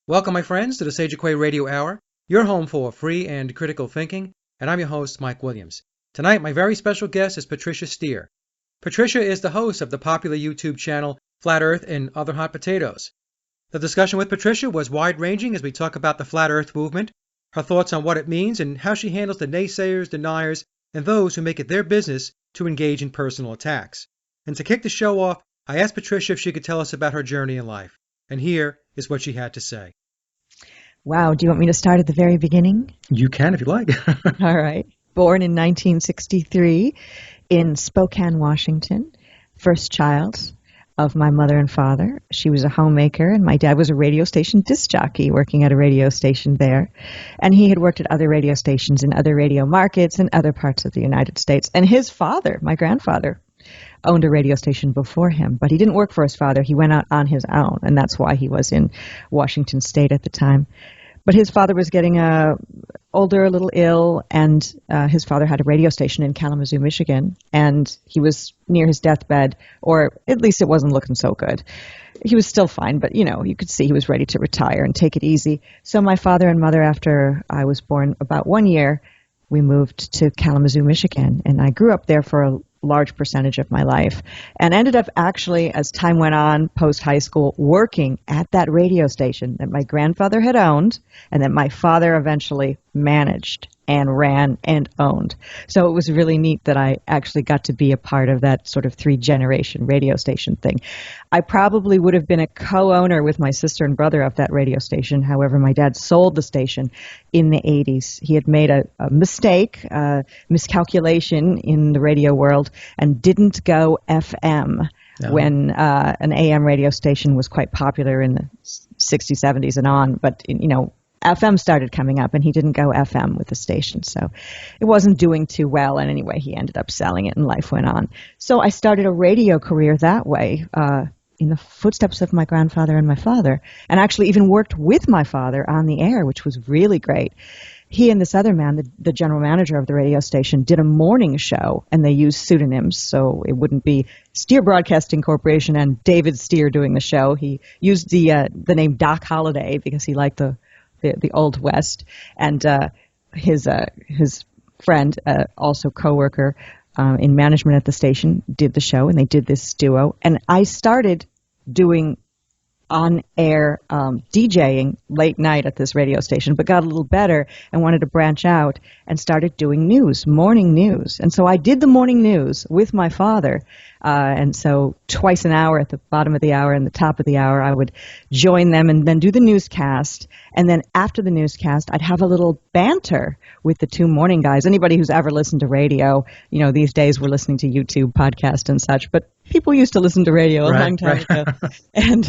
Welcome, my friends, to the Quay Radio Hour, your home for free and critical thinking, and I'm your host, Mike Williams. Tonight, my very special guest is Patricia Steere. Patricia is the host of the popular YouTube channel Flat Earth and Other Hot Potatoes. The discussion with Patricia was wide-ranging as we talk about the Flat Earth movement, her thoughts on what it means, and how she handles the naysayers, deniers, and those who make it their business to engage in personal attacks. And to kick the show off, I asked Patricia if she could tell us about her journey in life. And here is what she had to say. Wow, do you want me to start at the very beginning? You can if you like. All right. Born in 1963 in Spokane, Washington. First child of my mother and father. She was a homemaker, and my dad was a radio station disc jockey working at a radio station there. And he had worked at other radio stations in other radio markets in other parts of the United States. And his father, my grandfather, owned a radio station before him, but he didn't work for his father. He went out on his own, and that's why he was in Washington State at the time. But his father was getting older, a little ill, and his father had a radio station in Kalamazoo, Michigan, and he was near his deathbed, or at least it wasn't looking so good. He was still fine, but, you could see he was ready to retire and take it easy. So my father and mother, after I was born about 1 year, we moved to Kalamazoo, Michigan, and I grew up there for a large percentage of my life and ended up actually, as time went on, post-high school, working at that radio station that my grandfather had owned and that my father eventually managed and ran and owned. So it was really neat that I actually got to be a part of that sort of 3-generation radio station thing. I probably would have been a co-owner with my sister and brother of that radio station. However, my dad sold the station in the 80s. He had made a mistake, miscalculation in the radio world, and didn't go FM. No. When an AM radio station was quite popular in the 60s, 70s and on. But, FM started coming up, and he didn't go FM with the station, so it wasn't doing too well. And anyway, he ended up selling it, and life went on. So I started a radio career that way, in the footsteps of my grandfather and my father, and actually even worked with my father on the air, which was really great. He and this other man, the general manager of the radio station, did a morning show, and they used pseudonyms, so it wouldn't be Steere Broadcasting Corporation and David Steere doing the show. He used the name Doc Holliday because he liked the Old West, and his friend, also coworker in management at the station, did the show, and they did this duo. And I started doing on-air DJing late night at this radio station, but got a little better and wanted to branch out and started doing news, morning news. And so I did the morning news with my father. And so twice an hour, at the bottom of the hour and the top of the hour, I would join them and then do the newscast. And then after the newscast, I'd have a little banter with the two morning guys. Anybody who's ever listened to radio, these days we're listening to YouTube podcasts and such, but people used to listen to radio a long time ago. And,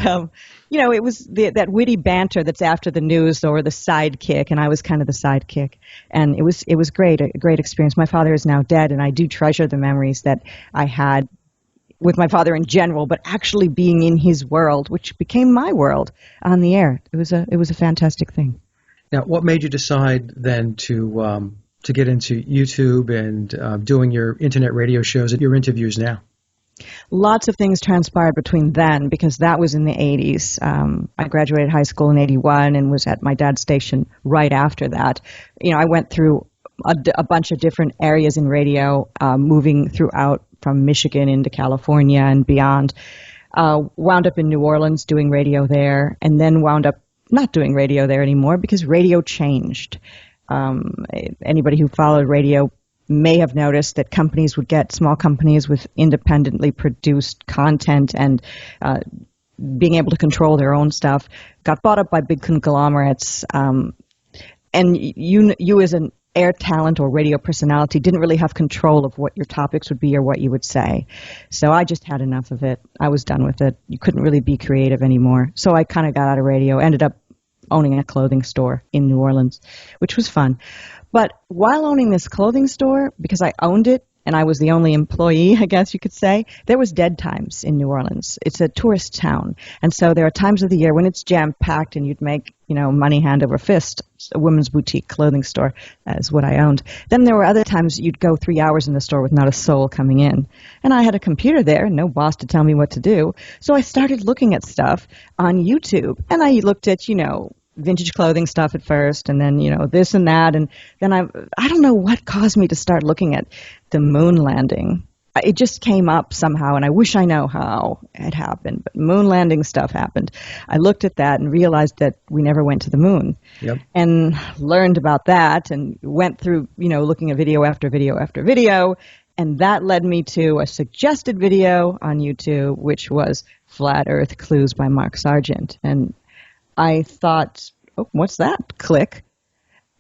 it was that witty banter that's after the news, or the sidekick, and I was kind of the sidekick. And it was great, a great experience. My father is now dead, and I do treasure the memories that I had with my father in general, but actually being in his world, which became my world on the air. It was a fantastic thing. Now, what made you decide then to get into YouTube and doing your internet radio shows and your interviews now? Lots of things transpired between then, because that was in the 80s. I graduated high school in 81 and was at my dad's station right after that. I went through a bunch of different areas in radio, moving throughout from Michigan into California and beyond. Wound up in New Orleans doing radio there, and then wound up not doing radio there anymore because radio changed. Anybody who followed radio may have noticed that small companies with independently produced content and being able to control their own stuff got bought up by big conglomerates. And you as an air talent or radio personality didn't really have control of what your topics would be or what you would say. So I just had enough of it. I was done with it. You couldn't really be creative anymore. So I kind of got out of radio, ended up owning a clothing store in New Orleans, which was fun. But while owning this clothing store, because I owned it and I was the only employee, I guess you could say, there was dead times in New Orleans. It's a tourist town. And so there are times of the year when it's jam-packed and you'd make, money hand over fist. It's a women's boutique clothing store is what I owned. Then there were other times you'd go 3 hours in the store with not a soul coming in. And I had a computer there, no boss to tell me what to do. So I started looking at stuff on YouTube. And I looked at, vintage clothing stuff at first, and then, this and that. And then I don't know what caused me to start looking at the moon landing. It just came up somehow, and I wish I know how it happened, but moon landing stuff happened. I looked at that and realized that we never went to the moon. Yep. And learned about that and went through, looking at video after video after video. And that led me to a suggested video on YouTube, which was Flat Earth Clues by Mark Sargent. And I thought, oh, what's that? Click.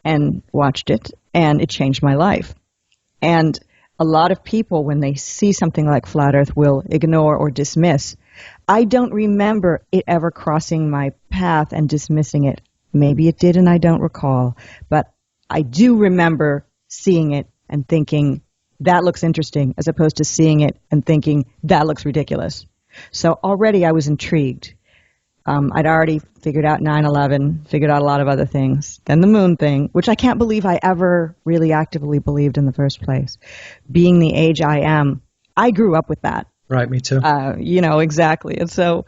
And watched it, and it changed my life. And a lot of people, when they see something like Flat Earth, will ignore or dismiss. I don't remember it ever crossing my path and dismissing it. Maybe it did and I don't recall. But I do remember seeing it and thinking, that looks interesting, as opposed to seeing it and thinking, that looks ridiculous. So already I was intrigued. I'd already figured out 9/11, figured out a lot of other things. Then the moon thing, which I can't believe I ever really actively believed in the first place. Being the age I am, I grew up with that. Right, me too. Exactly. And so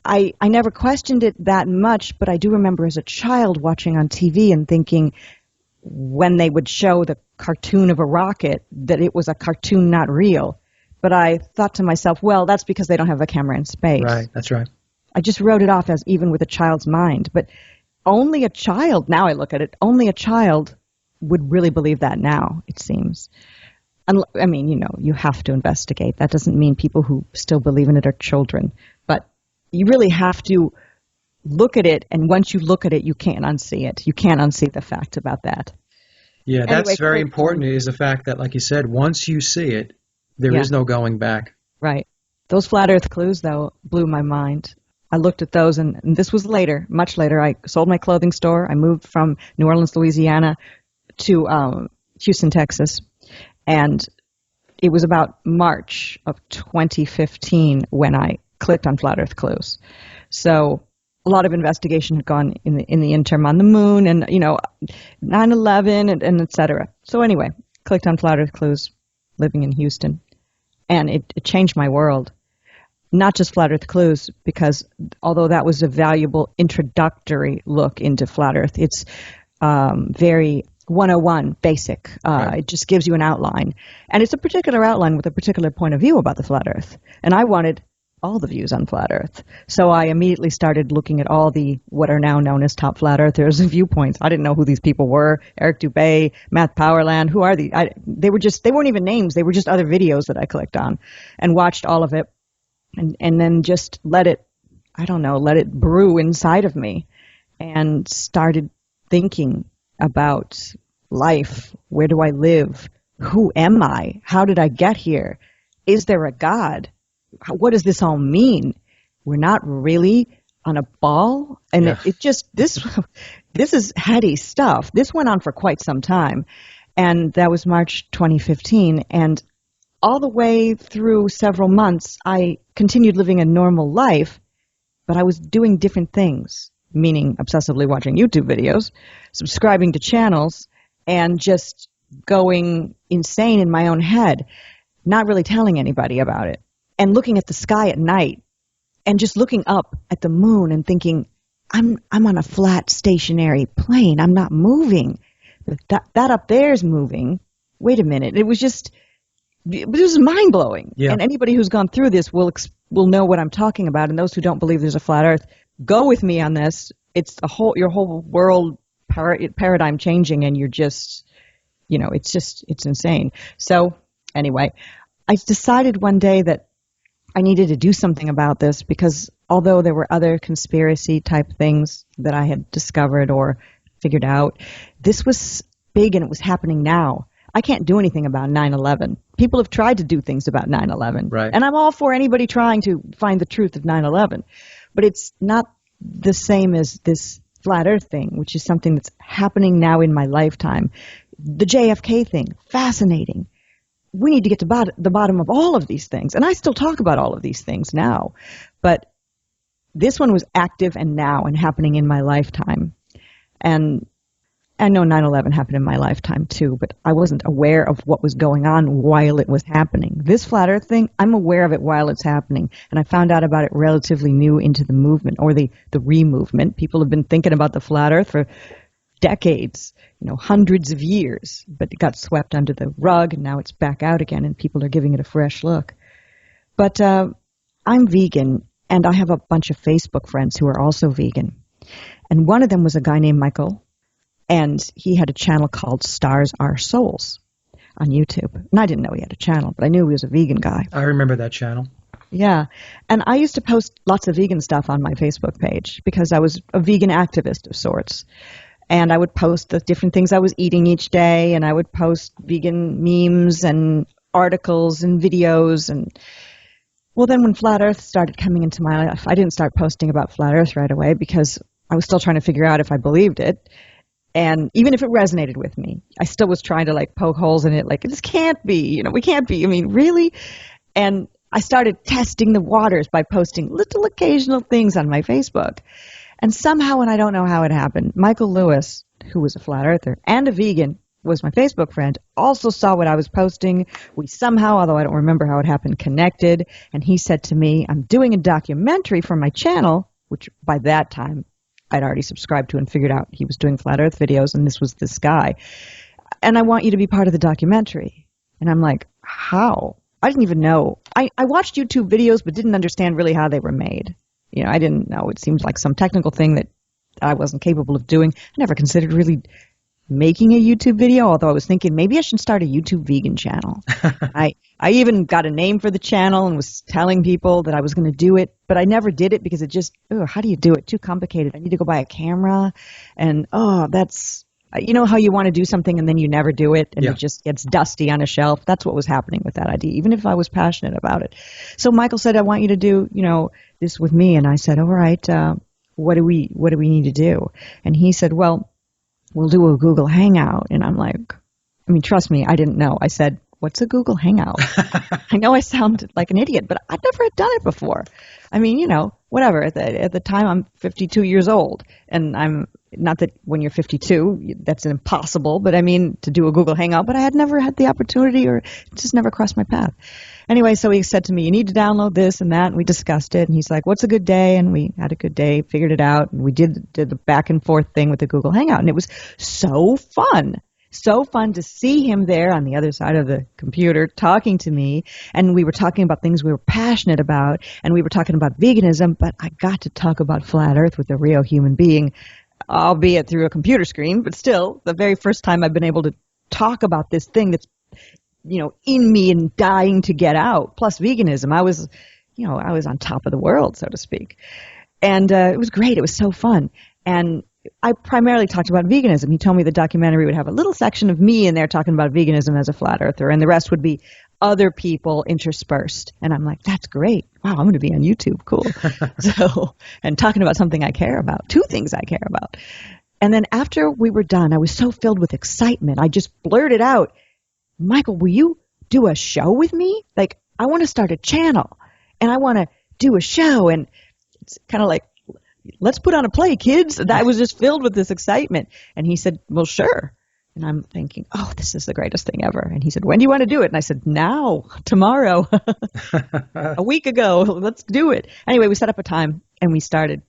I never questioned it that much, but I do remember as a child watching on TV and thinking, when they would show the cartoon of a rocket, that it was a cartoon, not real. But I thought to myself, well, that's because they don't have a camera in space. Right, that's right. I just wrote it off as even with a child's mind. But only a child, now I look at it, only a child would really believe that now, it seems. I mean, you have to investigate. That doesn't mean people who still believe in it are children. But you really have to look at it, and once you look at it, you can't unsee it. You can't unsee the fact about that. Yeah, that's very important, is the fact that, like you said, once you see it, there is no going back. Right. Those Flat Earth clues, though, blew my mind. I looked at those, and this was later, much later. I sold my clothing store. I moved from New Orleans, Louisiana to Houston, Texas. And it was about March of 2015 when I clicked on Flat Earth Clues. So a lot of investigation had gone in the interim on the moon and, 9/11 and et cetera. So anyway, clicked on Flat Earth Clues, living in Houston. And it changed my world. Not just Flat Earth Clues, because although that was a valuable introductory look into Flat Earth, it's very 101, basic. Right. It just gives you an outline. And it's a particular outline with a particular point of view about the Flat Earth. And I wanted all the views on Flat Earth. So I immediately started looking at all the what are now known as top Flat Earthers viewpoints. I didn't know who these people were. Eric Dubay, Matt Powerland. Who are these? They weren't even names. They were just other videos that I clicked on and watched all of it. And then just let it brew inside of me, and started thinking about life. Where do I live? Who am I? How did I get here? Is there a God? What does this all mean? We're not really on a ball. And it just, this is heady stuff. This went on for quite some time. And that was March 2015. And all the way through several months, I continued living a normal life, but I was doing different things, meaning obsessively watching YouTube videos, subscribing to channels, and just going insane in my own head, not really telling anybody about it, and looking at the sky at night, and just looking up at the moon and thinking, I'm on a flat, stationary plane. I'm not moving. That up there is moving. Wait a minute. It was mind-blowing. Yeah. And anybody who's gone through this will know what I'm talking about. And those who don't believe there's a flat Earth, go with me on this. It's your whole world paradigm changing, and you're just, it's insane. So anyway, I decided one day that I needed to do something about this, because although there were other conspiracy type things that I had discovered or figured out, this was big and it was happening now. I can't do anything about 9/11. People have tried to do things about 9/11. Right. And I'm all for anybody trying to find the truth of 9/11. But it's not the same as this flat earth thing, which is something that's happening now in my lifetime. The JFK thing, fascinating. We need to get to the bottom of all of these things. And I still talk about all of these things now. But this one was active and now and happening in my lifetime. And I know 9/11 happened in my lifetime too, but I wasn't aware of what was going on while it was happening. This flat earth thing, I'm aware of it while it's happening, and I found out about it relatively new into the movement, or the re-movement. People have been thinking about the flat earth for decades, hundreds of years, but it got swept under the rug, and now it's back out again, and people are giving it a fresh look. But I'm vegan, and I have a bunch of Facebook friends who are also vegan. And one of them was a guy named Michael, and he had a channel called Stars Are Souls on YouTube. And I didn't know he had a channel, but I knew he was a vegan guy. I remember that channel. Yeah. And I used to post lots of vegan stuff on my Facebook page because I was a vegan activist of sorts. And I would post the different things I was eating each day, and I would post vegan memes and articles and videos. And well, then when Flat Earth started coming into my life, I didn't start posting about Flat Earth right away because I was still trying to figure out if I believed it. And even if it resonated with me, I still was trying to poke holes in it. This can't be, we can't be. I mean, really? And I started testing the waters by posting little occasional things on my Facebook. And somehow, and I don't know how it happened, Michael Lewis, who was a flat earther and a vegan, was my Facebook friend, also saw what I was posting. We somehow, although I don't remember how it happened, connected. And he said to me, I'm doing a documentary for my channel, which by that time I'd already subscribed to and figured out he was doing flat earth videos, and this was this guy. And I want you to be part of the documentary. And I'm like, how? I didn't even know. I watched YouTube videos but didn't understand really how they were made. I didn't know. It seemed like some technical thing that I wasn't capable of doing. I never considered really making a YouTube video, although I was thinking maybe I should start a YouTube vegan channel. I even got a name for the channel and was telling people that I was going to do it, but I never did it because it just, how do you do it? Too complicated. I need to go buy a camera, and that's, how you want to do something and then you never do it, and It just gets dusty on a shelf. That's what was happening with that idea, even if I was passionate about it. So Michael said, I want you to do, this with me. And I said, all right, what do we need to do? And he said, well, we'll do a Google Hangout. And I'm like, trust me, I didn't know. I said, what's a Google Hangout? I know I sound like an idiot, but I've never done it before. Whatever. At the time, I'm 52 years old. And I'm not that when you're 52, that's impossible, but to do a Google Hangout. But I had never had the opportunity, or it just never crossed my path. Anyway, so he said to me, you need to download this and that. And we discussed it. And he's like, what's a good day? And we had a good day, figured it out. And we did the back and forth thing with the Google Hangout. And it was so fun. So fun to see him there on the other side of the computer talking to me. And we were talking about things we were passionate about. And we were talking about veganism. But I got to talk about flat earth with a real human being, albeit through a computer screen. But still, the very first time I've been able to talk about this thing that's in me and dying to get out, plus veganism. I was on top of the world, so to speak. And it was great. It was so fun. And I primarily talked about veganism. He told me the documentary would have a little section of me in there talking about veganism as a flat earther, and the rest would be other people interspersed. And I'm like, that's great. Wow, I'm going to be on YouTube. Cool. And talking about something I care about, two things I care about. And then after we were done, I was so filled with excitement. I just blurted out, Michael, will you do a show with me? I want to start a channel and I want to do a show. And it's kind of like, let's put on a play, kids. And I was just filled with this excitement. And he said, well, sure. And I'm thinking, this is the greatest thing ever. And he said, when do you want to do it? And I said, now, tomorrow, a week ago, let's do it. Anyway, we set up a time and we started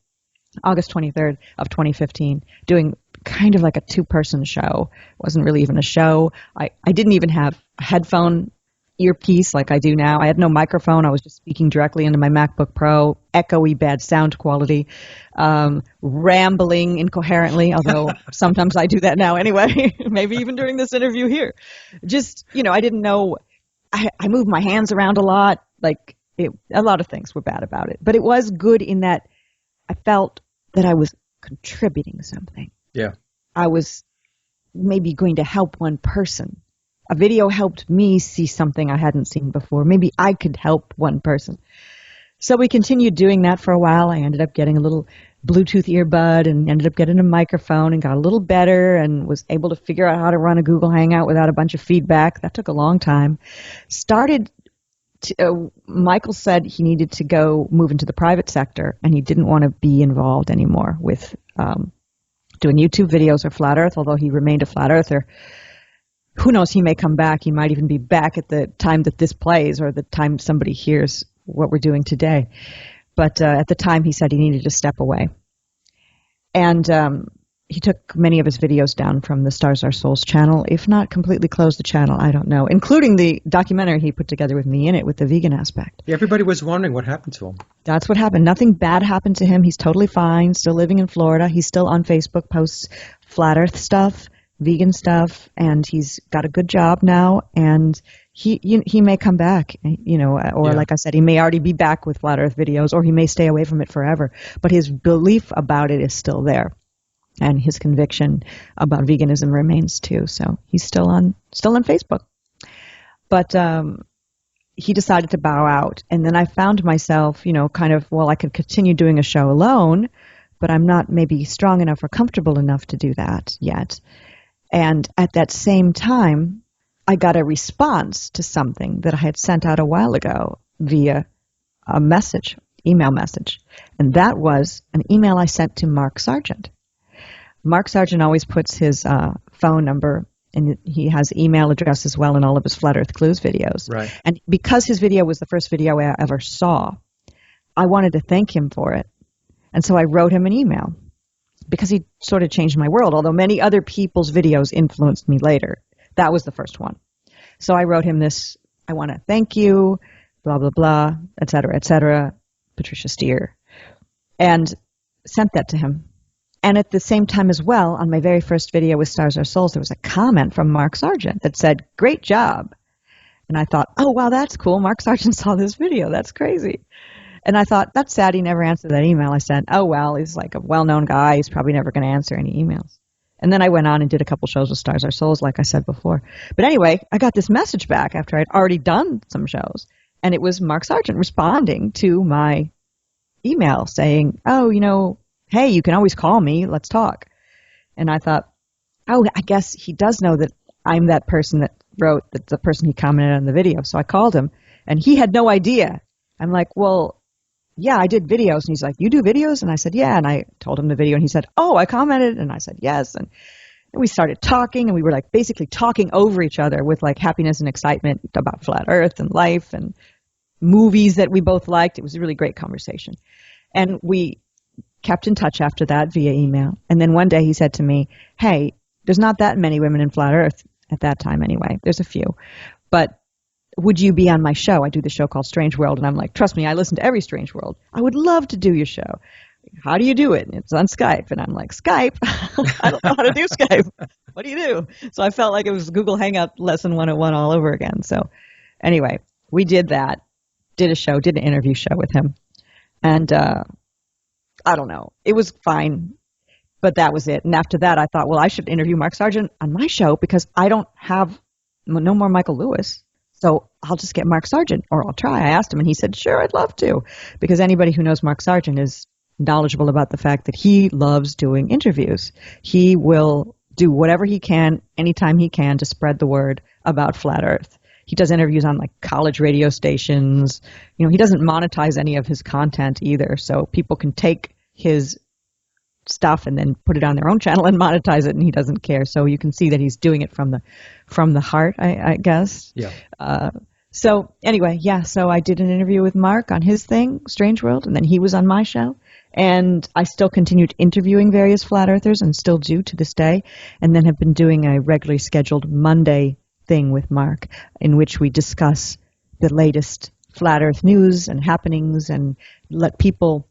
August 23rd of 2015 doing kind of like a two-person show. It wasn't really even a show. I didn't even have a headphone earpiece like I do now. I had no microphone. I was just speaking directly into my MacBook Pro, echoey, bad sound quality, rambling incoherently, although sometimes I do that now anyway, maybe even during this interview here. Just, I didn't know. I moved my hands around a lot. A lot of things were bad about it. But it was good in that I felt that I was contributing something. Yeah. I was maybe going to help one person. A video helped me see something I hadn't seen before. Maybe I could help one person. So we continued doing that for a while. I ended up getting a little Bluetooth earbud and ended up getting a microphone and got a little better and was able to figure out how to run a Google Hangout without a bunch of feedback. That took a long time. Michael said he needed to go move into the private sector and he didn't want to be involved anymore with doing YouTube videos or Flat Earth, although he remained a Flat Earther. Who knows, he may come back. He might even be back at the time that this plays or the time somebody hears what we're doing today. But at the time, he said he needed to step away. And he took many of his videos down from the Stars Our Souls channel, if not completely closed the channel, I don't know, including the documentary he put together with me in it with the vegan aspect. Yeah, everybody was wondering what happened to him. That's what happened. Nothing bad happened to him. He's totally fine, still living in Florida. He's still on Facebook, posts Flat Earth stuff, vegan stuff, and he's got a good job now, and he may come back, or like I said, he may already be back with Flat Earth videos, or he may stay away from it forever, but his belief about it is still there, and his conviction about veganism remains too, so he's still on Facebook. But he decided to bow out, and then I found myself, I could continue doing a show alone, but I'm not maybe strong enough or comfortable enough to do that yet. And at that same time, I got a response to something that I had sent out a while ago via a email message. And that was an email I sent to Mark Sargent. Mark Sargent always puts his phone number, and he has email address as well in all of his Flat Earth Clues videos. Right. And because his video was the first video I ever saw, I wanted to thank him for it. And so I wrote him an email, because he sort of changed my world, although many other people's videos influenced me later. That was the first one. So I wrote him this, I want to thank you, blah, blah, blah, et cetera, Patricia Steere, and sent that to him. And at the same time as well, on my very first video with Stars Our Souls, there was a comment from Mark Sargent that said, "Great job." And I thought, oh, wow, that's cool. Mark Sargent saw this video. That's crazy. And I thought, that's sad he never answered that email I sent. Oh, well, he's like a well-known guy. He's probably never going to answer any emails. And then I went on and did a couple shows with Stars Our Souls, like I said before. But anyway, I got this message back after I'd already done some shows. And it was Mark Sargent responding to my email saying, oh, hey, you can always call me. Let's talk. And I thought, oh, I guess he does know that I'm that person that wrote, that the person he commented on the video. So I called him, and he had no idea. I'm like, well, yeah, I did videos. And he's like, you do videos? And I said, yeah. And I told him the video, and he said, oh, I commented. And I said, yes. And we started talking, and we were like basically talking over each other with like happiness and excitement about Flat Earth and life and movies that we both liked. It was a really great conversation. And we kept in touch after that via email. And then one day he said to me, hey, there's not that many women in Flat Earth at that time anyway. There's a few. But would you be on my show? I do the show called Strange World, and I'm like, trust me, I listen to every Strange World. I would love to do your show. How do you do it? And it's on Skype. And I'm like, Skype? I don't know how to do Skype. What do you do? So I felt like it was Google Hangout Lesson 101 all over again. So anyway, we did that, did an interview show with him. And I don't know. It was fine, but that was it. And after that, I thought, well, I should interview Mark Sargent on my show because I don't have no more Michael Lewis. So I'll just get Mark Sargent, or I'll try. I asked him, and he said, sure, I'd love to. Because anybody who knows Mark Sargent is knowledgeable about the fact that he loves doing interviews. He will do whatever he can, anytime he can, to spread the word about Flat Earth. He does interviews on like college radio stations. He doesn't monetize any of his content either. So people can take his stuff and then put it on their own channel and monetize it, and he doesn't care. So you can see that he's doing it from the heart, I guess. Yeah. So anyway, so I did an interview with Mark on his thing, Strange World, and then he was on my show. And I still continued interviewing various Flat Earthers, and still do to this day, and then have been doing a regularly scheduled Monday thing with Mark in which we discuss the latest Flat Earth news and happenings and let people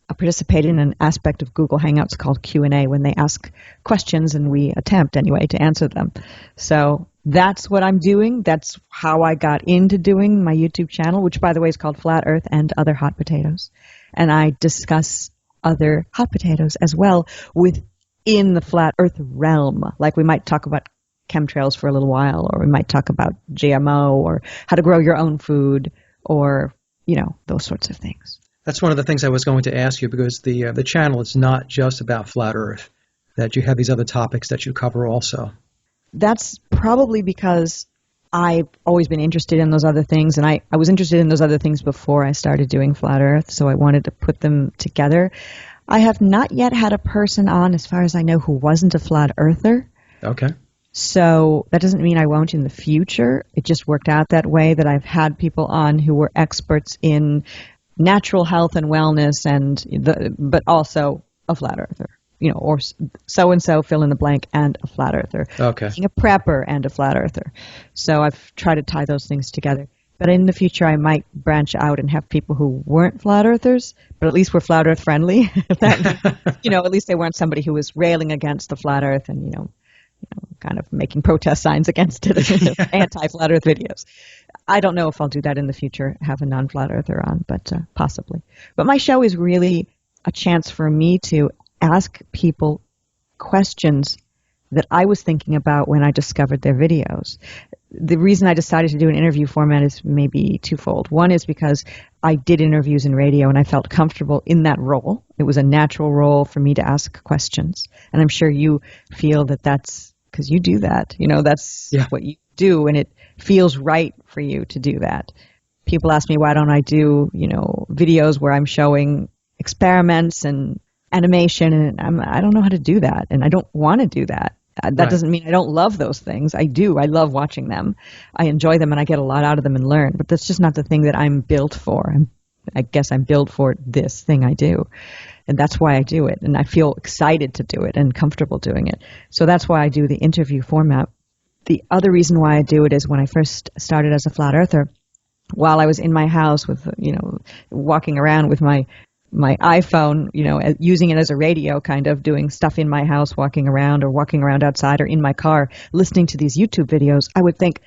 participate in an aspect of Google Hangouts called Q&A when they ask questions, and we attempt anyway to answer them. So that's what I'm doing. That's how I got into doing my YouTube channel, which by the way is called Flat Earth and Other Hot Potatoes. And I discuss other hot potatoes as well within the Flat Earth realm. Like we might talk about chemtrails for a little while, or we might talk about GMO, or how to grow your own food, or those sorts of things. That's one of the things I was going to ask you, because the channel is not just about Flat Earth, that you have these other topics that you cover also. That's probably because I've always been interested in those other things, and I was interested in those other things before I started doing Flat Earth, so I wanted to put them together. I have not yet had a person on, as far as I know, who wasn't a flat earther. Okay. So that doesn't mean I won't in the future. It just worked out that way, that I've had people on who were experts in natural health and wellness, but also a flat earther. Or so-and-so, fill in the blank, and a flat earther. Okay. Being a prepper and a flat earther. So I've tried to tie those things together. But in the future, I might branch out and have people who weren't flat earthers, but at least were flat earth friendly. At least they weren't somebody who was railing against the flat earth and, kind of making protest signs against it, anti-flat earth videos. I don't know if I'll do that in the future, have a non-flat earther on, but possibly. But my show is really a chance for me to ask people questions that I was thinking about when I discovered their videos. The reason I decided to do an interview format is maybe twofold. One is because I did interviews in radio and I felt comfortable in that role. It was a natural role for me to ask questions. And I'm sure you feel that that's because you do that. That's what you do, and it feels right for you to do that. People ask me, why don't I do, videos where I'm showing experiments and animation, and I don't know how to do that, and I don't want to do that. That doesn't mean I don't love those things. I do. I love watching them. I enjoy them, and I get a lot out of them and learn. But that's just not the thing that I'm built for. I guess I'm built for this thing I do. And that's why I do it. And I feel excited to do it and comfortable doing it. So that's why I do the interview format. The other reason why I do it is when I first started as a flat earther, while I was in my house with, walking around with my iPhone, using it as a radio, kind of doing stuff in my house, walking around outside or in my car, listening to these YouTube videos, I would think,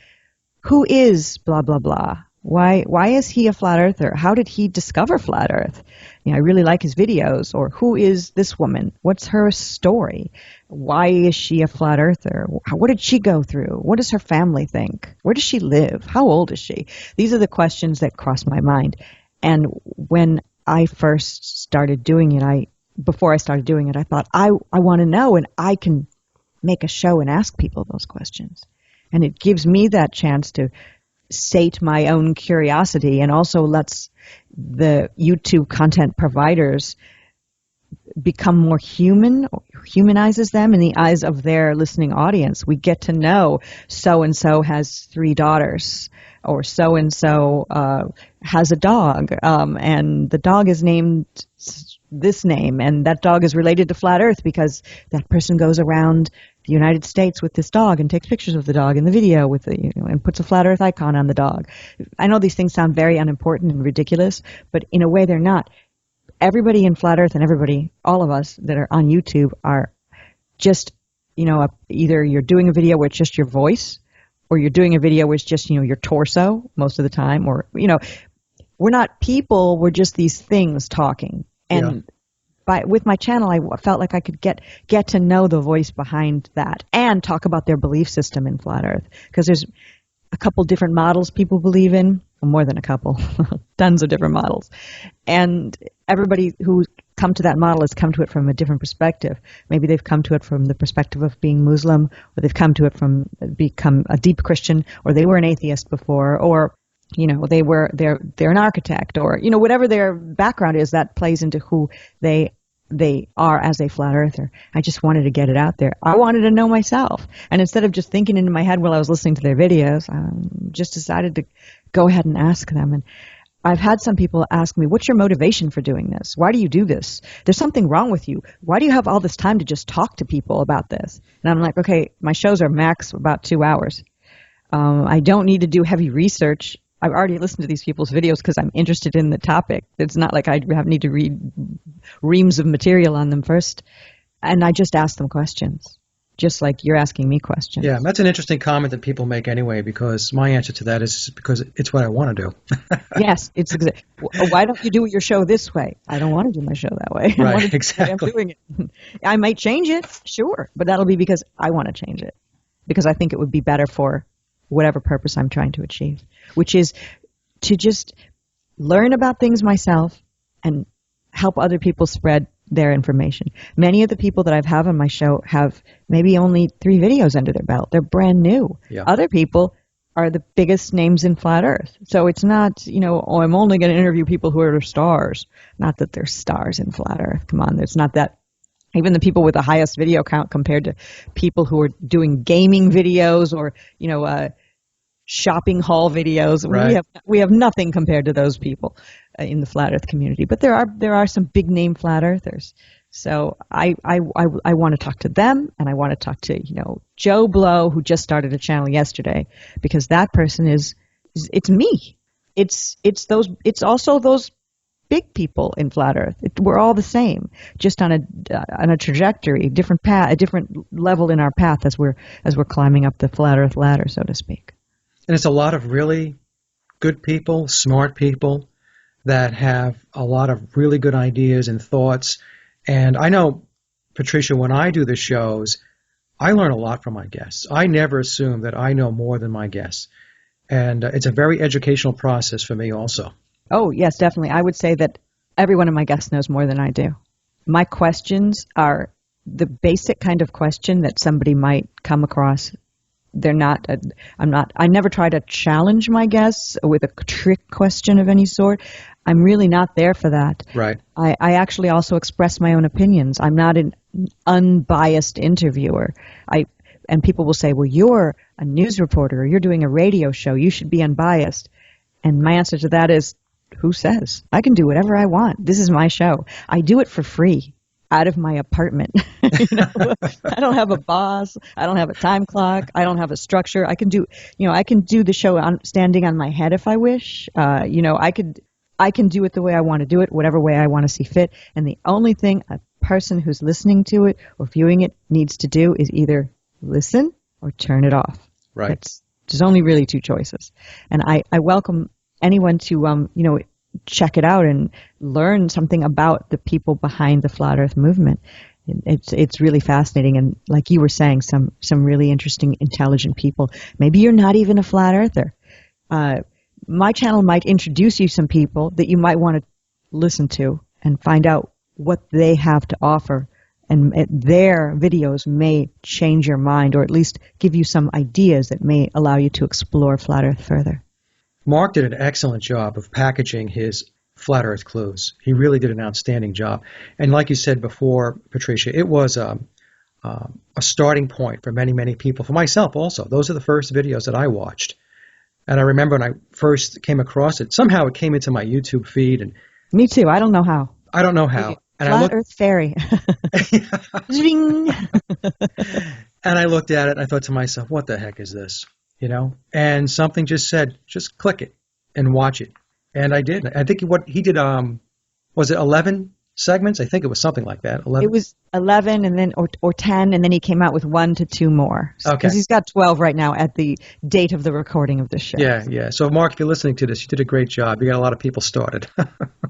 who is blah, blah, blah? Why is he a flat earther? How did he discover flat earth? I really like his videos. Or who is this woman? What's her story? Why is she a flat earther? What did she go through? What does her family think? Where does she live? How old is she? These are the questions that cross my mind. And when I first started doing it, before I started doing it, I thought, I want to know, and I can make a show and ask people those questions. And it gives me that chance to sate my own curiosity, and also lets the YouTube content providers become more human, or humanizes them in the eyes of their listening audience. We get to know so-and-so has 3 daughters, or so-and-so has a dog, and the dog is named this name, and that dog is related to Flat Earth because that person goes around the United States with this dog and takes pictures of the dog in the video with and puts a Flat Earth icon on the dog. I know these things sound very unimportant and ridiculous, but in a way they're not. Everybody in Flat Earth and all of us that are on YouTube are just, either you're doing a video where it's just your voice, or you're doing a video where it's just, your torso most of the time, or, we're not people, we're just these things talking. And with my channel, I felt like I could get to know the voice behind that and talk about their belief system in Flat Earth. Because there's a couple different models people believe in, well, more than a couple, tons of different models. And everybody who's come to that model has come to it from a different perspective. Maybe they've come to it from the perspective of being Muslim, or they've come to it from become a deep Christian, or they were an atheist before, or they're an architect, or whatever their background is, that plays into who they are as a flat earther. I just wanted to get it out there. I wanted to know myself, and instead of just thinking in my head while I was listening to their videos, I just decided to go ahead and ask them. And I've had some people ask me, what's your motivation for doing this? Why do you do this? There's something wrong with you. Why do you have all this time to just talk to people about this? And I'm like, okay, my shows are max about 2 hours. I don't need to do heavy research. I've already listened to these people's videos because I'm interested in the topic. It's not like I need to read reams of material on them first. And I just ask them questions, just like you're asking me questions. Yeah, that's an interesting comment that people make anyway, because my answer to that is because it's what I want to do. Yes, why don't you do your show this way? I don't want to do my show that way. Right, exactly. I'm doing it. I might change it, sure, but that'll be because I want to change it, because I think it would be better for whatever purpose I'm trying to achieve, which is to just learn about things myself and help other people spread their information. Many of the people that I've had on my show have maybe only 3 videos under their belt. They're brand new. Yeah. Other people are the biggest names in flat Earth. So it's not, oh, I'm only going to interview people who are stars. Not that they're stars in flat Earth. Come on, there's not that. Even the people with the highest video count compared to people who are doing gaming videos or, shopping haul videos. Right. We have nothing compared to those people in the flat Earth community. But there are some big name flat Earthers. So I want to talk to them, and I want to talk to Joe Blow, who just started a channel yesterday, because that person it's me. It's also those big people in flat Earth. We're all the same, just on a trajectory, different path, a different level in our path as we're climbing up the flat Earth ladder, so to speak. And it's a lot of really good people, smart people that have a lot of really good ideas and thoughts. And I know, Patricia, when I do the shows, I learn a lot from my guests. I never assume that I know more than my guests. And it's a very educational process for me also. Oh, yes, definitely. I would say that every one of my guests knows more than I do. My questions are the basic kind of question that somebody might come across. I never try to challenge my guests with a trick question of any sort. I'm really not there for that. Right. I actually also express my own opinions. I'm not an unbiased interviewer. And people will say, well, you're a news reporter or you're doing a radio show. You should be unbiased. And my answer to that is, who says? I can do whatever I want. This is my show. I do it for free out of my apartment. I don't have a boss. I don't have a time clock. I don't have a structure. I can do the show standing on my head if I wish. I can do it the way I want to do it, whatever way I want to see fit. And the only thing a person who's listening to it or viewing it needs to do is either listen or turn it off. Right. There's only really two choices. And I welcome anyone to check it out and learn something about the people behind the flat Earth movement. It's really fascinating, and like you were saying, some really interesting, intelligent people. Maybe you're not even a flat Earther. My channel might introduce you some people that you might want to listen to and find out what they have to offer, and their videos may change your mind, or at least give you some ideas that may allow you to explore flat Earth further. Mark did an excellent job of packaging his flat Earth clues. He really did an outstanding job. And like you said before, Patricia, it was a starting point for many, many people. For myself also. Those are the first videos that I watched. And I remember when I first came across it, somehow it came into my YouTube feed. And me too. I don't know how. I don't know how. And flat Earth fairy. Zing. And I looked at it and I thought to myself, what the heck is this? And something just said, just click it and watch it. And I did. I think what he did, was it 11 segments? I think it was something like that. 11. It was 11 and then or 10, and then he came out with 1 to 2 more. Okay. Because he's got 12 right now at the date of the recording of this show. Yeah. So, Mark, if you're listening to this, you did a great job. You got a lot of people started.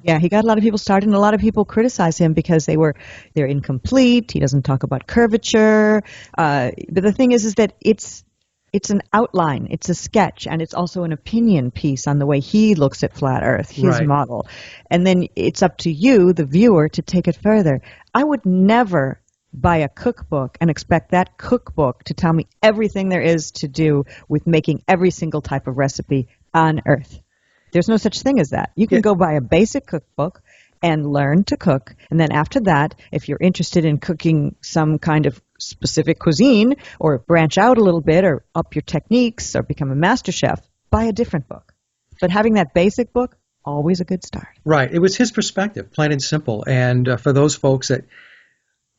Yeah, he got a lot of people started, and a lot of people criticize him because they're incomplete. He doesn't talk about curvature. But the thing is that it's an outline, it's a sketch, and it's also an opinion piece on the way he looks at flat Earth, his model. And then it's up to you, the viewer, to take it further. I would never buy a cookbook and expect that cookbook to tell me everything there is to do with making every single type of recipe on Earth. There's no such thing as that. You can go buy a basic cookbook and learn to cook. And then after that, if you're interested in cooking some kind of specific cuisine, or branch out a little bit, or up your techniques, or become a master chef, buy a different book. But having that basic book, always a good start. Right. It was his perspective, plain and simple. And for those folks that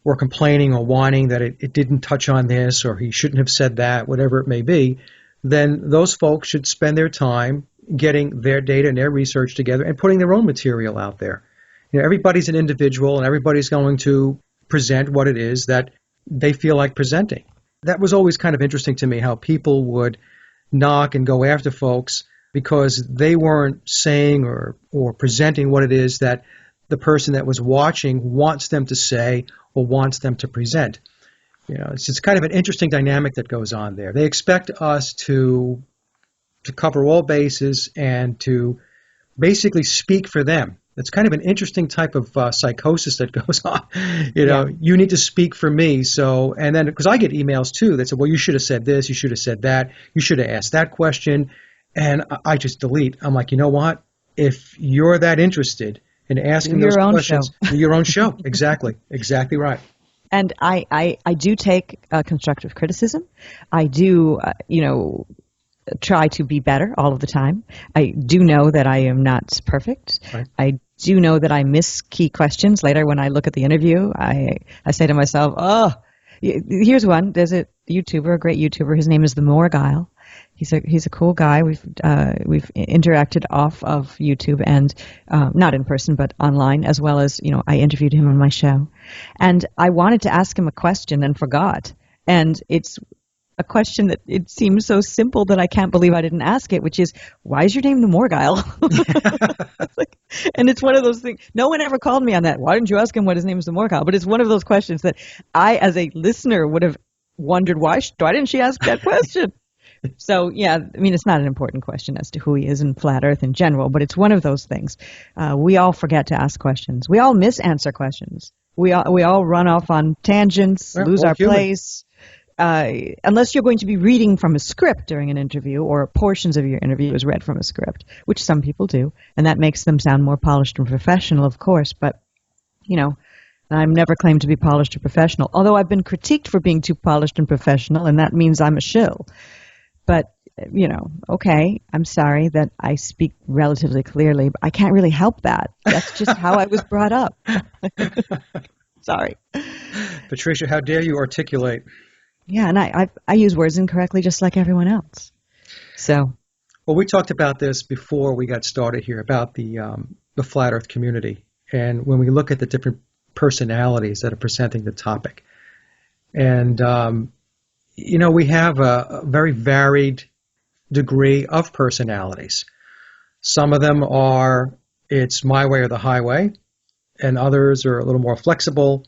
were complaining or whining that it didn't touch on this, or he shouldn't have said that, whatever it may be, then those folks should spend their time getting their data and their research together and putting their own material out there. Everybody's an individual, and everybody's going to present what it is that they feel like presenting. That was always kind of interesting to me, how people would knock and go after folks because they weren't saying or presenting what it is that the person that was watching wants them to say or wants them to present. It's kind of an interesting dynamic that goes on there. They expect us to cover all bases and to basically speak for them. It's kind of an interesting type of psychosis that goes on. Yeah. You need to speak for me. So, and then because I get emails too that say, well, you should have said this, you should have said that, you should have asked that question, and I just delete. I'm like, you know what? If you're that interested in Do asking those your own questions, show. do your own show. Exactly, exactly right. And I do take constructive criticism. I do, try to be better all of the time. I do know that I am not perfect. Right. I do know that I miss key questions. Later, when I look at the interview, I say to myself, oh, here's one. There's a YouTuber, a great YouTuber. His name is the Morguile. He's a cool guy. We've interacted off of YouTube and not in person, but online, as well as I interviewed him on my show, and I wanted to ask him a question and forgot. And it's a question that it seems so simple that I can't believe I didn't ask it, which is, why is your name the Morguile? And it's one of those things. No one ever called me on that. Why didn't you ask him what his name is the Morguile? But it's one of those questions that I, as a listener, would have wondered why didn't she ask that question? So, yeah, I mean, it's not an important question as to who he is in flat Earth in general, but it's one of those things. We all forget to ask questions. We all misanswer questions. We all run off on tangents, lose We're our human. place. Unless you're going to be reading from a script during an interview, or portions of your interview is read from a script, which some people do, and that makes them sound more polished and professional, of course. But, I'm never claimed to be polished or professional, although I've been critiqued for being too polished and professional, and that means I'm a shill. But, okay, I'm sorry that I speak relatively clearly, but I can't really help that. That's just how I was brought up. Sorry. Patricia, how dare you articulate? Yeah, and I use words incorrectly just like everyone else. So, Well, we talked about this before we got started here about the flat Earth community, and when we look at the different personalities that are presenting the topic, and we have a very varied degree of personalities. Some of them are, it's my way or the highway, and others are a little more flexible.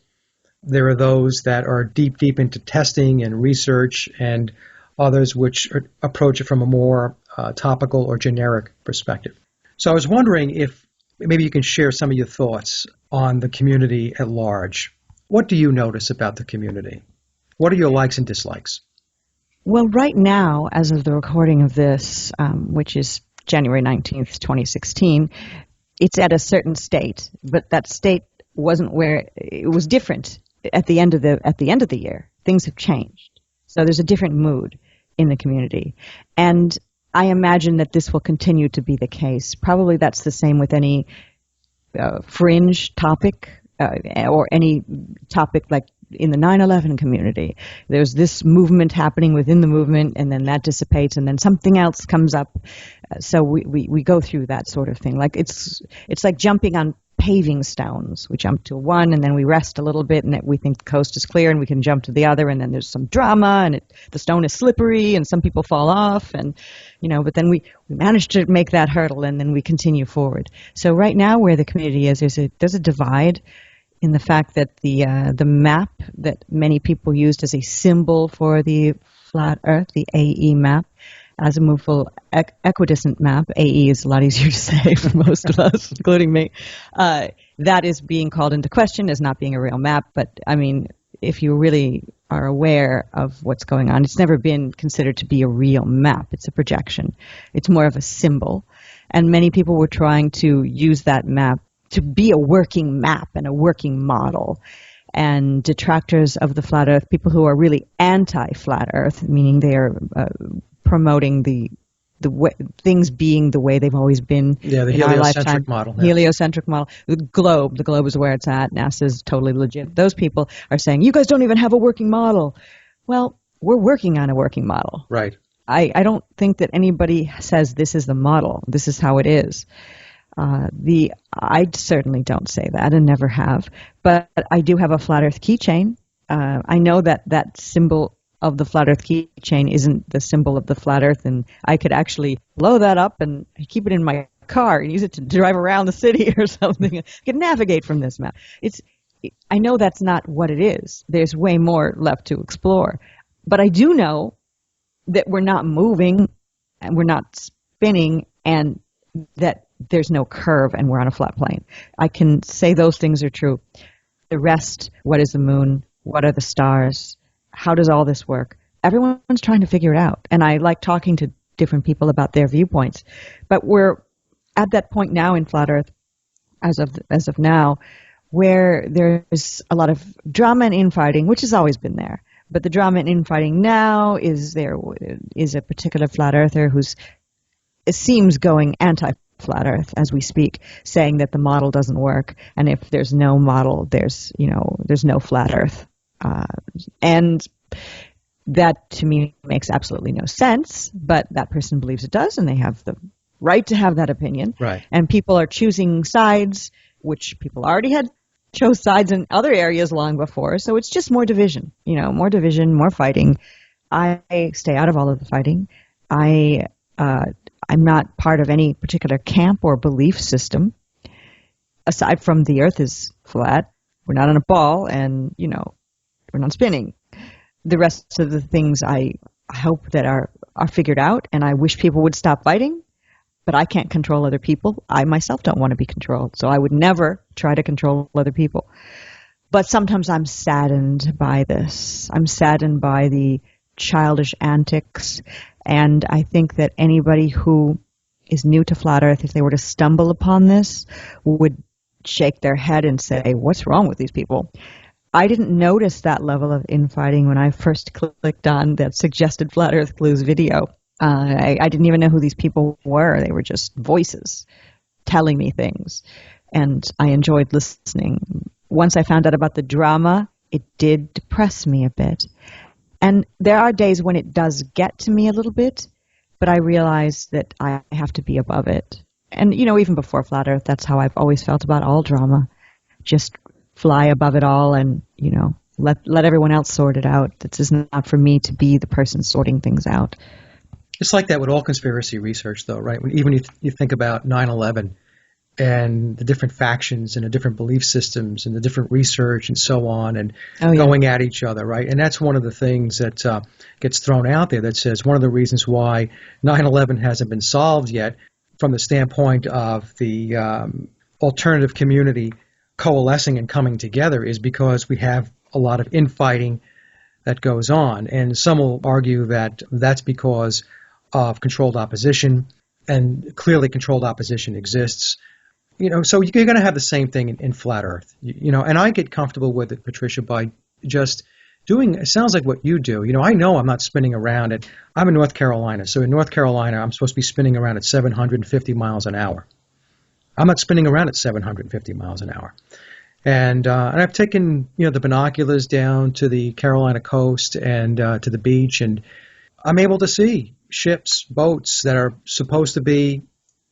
There are those that are deep into testing and research, and others which approach it from a more topical or generic perspective. So I was wondering if maybe you can share some of your thoughts on the community at large. What do you notice about the community? What are your likes and dislikes? well, right now, as of the recording of this, which is January 19th, 2016, it's at a certain state, but that state wasn't where it was different at the end of the year. Things have changed. So there's a different mood in the community. And I imagine that this will continue to be the case. Probably that's the same with any fringe topic or any topic like in the 9/11 community. There's this movement happening within the movement, and then that dissipates, and then something else comes up. So we go through that sort of thing. Like it's like jumping on paving stones. We jump to one, and then we rest a little bit, and we think the coast is clear, and we can jump to the other, and then there's some drama, and the stone is slippery, and some people fall off, and but then we manage to make that hurdle, and then we continue forward. So right now, where the community is, there's a divide in the fact that the map that many people used as a symbol for the flat Earth, the AE map, azimuthal equidistant map, AE is a lot easier to say for most of us, including me, that is being called into question as not being a real map. But I mean, if you really are aware of what's going on, it's never been considered to be a real map. It's a projection. It's more of a symbol. And many people were trying to use that map to be a working map and a working model. And detractors of the flat Earth, people who are really anti-flat Earth, meaning they are promoting the way, things being the way they've always been Yeah, the in our heliocentric lifetime. model. Yeah. Heliocentric model. The globe is where it's at. NASA's totally legit. Those people are saying, you guys don't even have a working model. Well, we're working on a working model. Right. I don't think that anybody says this is the model. This is how it is. I certainly don't say that and never have, but I do have a flat Earth keychain. I know that symbol of the flat Earth keychain isn't the symbol of the flat Earth, and I could actually blow that up and keep it in my car and use it to drive around the city or something. I could navigate from this map. I know that's not what it is. There's way more left to explore, but I do know that we're not moving and we're not spinning, and that there's no curve and we're on a flat plane. I can say those things are true. The rest, what is the moon? What are the stars? How does all this work? Everyone's trying to figure it out. And I like talking to different people about their viewpoints. But we're at that point now in Flat Earth, as of now, where there's a lot of drama and infighting, which has always been there. But the drama and infighting now is there is a particular flat earther it seems going anti-flat Earth as we speak, saying that the model doesn't work, and if there's no model, there's no flat Earth, and that to me makes absolutely no sense. But that person believes it does, and they have the right to have that opinion. Right. And people are choosing sides, which people already had chose sides in other areas long before. So it's just more division, more fighting. I stay out of all of the fighting. I'm not part of any particular camp or belief system. Aside from the Earth is flat, we're not on a ball, and we're not spinning. The rest of the things I hope that are figured out, and I wish people would stop fighting. But I can't control other people. I myself don't want to be controlled, so I would never try to control other people. But sometimes I'm saddened by this. I'm saddened by the childish antics, and I think that anybody who is new to Flat Earth, if they were to stumble upon this, would shake their head and say, what's wrong with these people? I didn't notice that level of infighting when I first clicked on that suggested Flat Earth Clues video. I didn't even know who these people were. They were just voices telling me things, and I enjoyed listening. Once I found out about the drama, it did depress me a bit. And there are days when it does get to me a little bit, but I realize that I have to be above it. And, even before Flat Earth, that's how I've always felt about all drama. Just fly above it all and, let everyone else sort it out. This is not for me to be the person sorting things out. It's like that with all conspiracy research, though, right? Even you think about 9/11 and the different factions and the different belief systems and the different research and so on, and going at each other, right? And that's one of the things that gets thrown out there that says one of the reasons why 9/11 hasn't been solved yet from the standpoint of the alternative community coalescing and coming together is because we have a lot of infighting that goes on. And some will argue that that's because of controlled opposition, and clearly controlled opposition exists. So you're going to have the same thing in Flat Earth. And I get comfortable with it, Patricia, by just doing, it sounds like what you do. I know I'm not spinning around at, I'm in North Carolina. So in North Carolina, I'm supposed to be spinning around at 750 miles an hour. I'm not spinning around at 750 miles an hour. And I've taken, the binoculars down to the Carolina coast and to the beach, and I'm able to see ships, boats that are supposed to be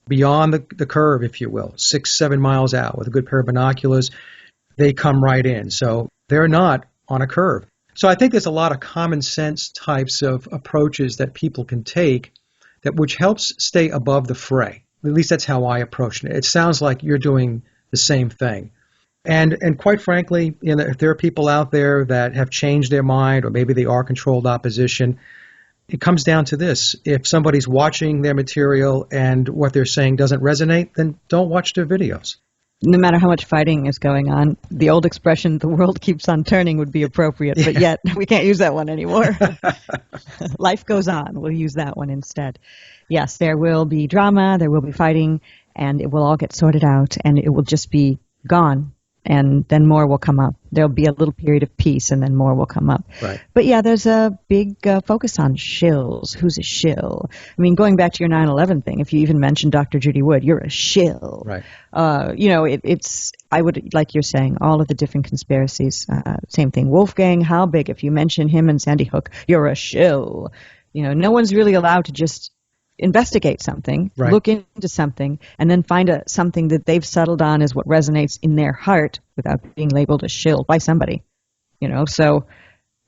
beyond the curve, if you will, 6-7 miles out with a good pair of binoculars. They come right in. So they're not on a curve. So I think there's a lot of common sense types of approaches that people can take which helps stay above the fray. At least that's how I approach it. It sounds like you're doing the same thing. And quite frankly, if there are people out there that have changed their mind, or maybe they are controlled opposition, it comes down to this. If somebody's watching their material and what they're saying doesn't resonate, then don't watch their videos. No matter how much fighting is going on, the old expression, the world keeps on turning, would be appropriate, but yet we can't use that one anymore. Life goes on. We'll use that one instead. Yes, there will be drama, there will be fighting, and it will all get sorted out, and it will just be gone. And then more will come up. There'll be a little period of peace, and then more will come up. Right. But yeah, there's a big focus on shills. Who's a shill? I mean, going back to your 9/11 thing, if you even mention Dr. Judy Wood, you're a shill. Right. It's, I would, like you're saying, all of the different conspiracies. Same thing. Wolfgang Halbig, if you mention him and Sandy Hook, you're a shill. No one's really allowed to just investigate something, right, look into something, and then find something that they've settled on as what resonates in their heart without being labeled a shill by somebody. So,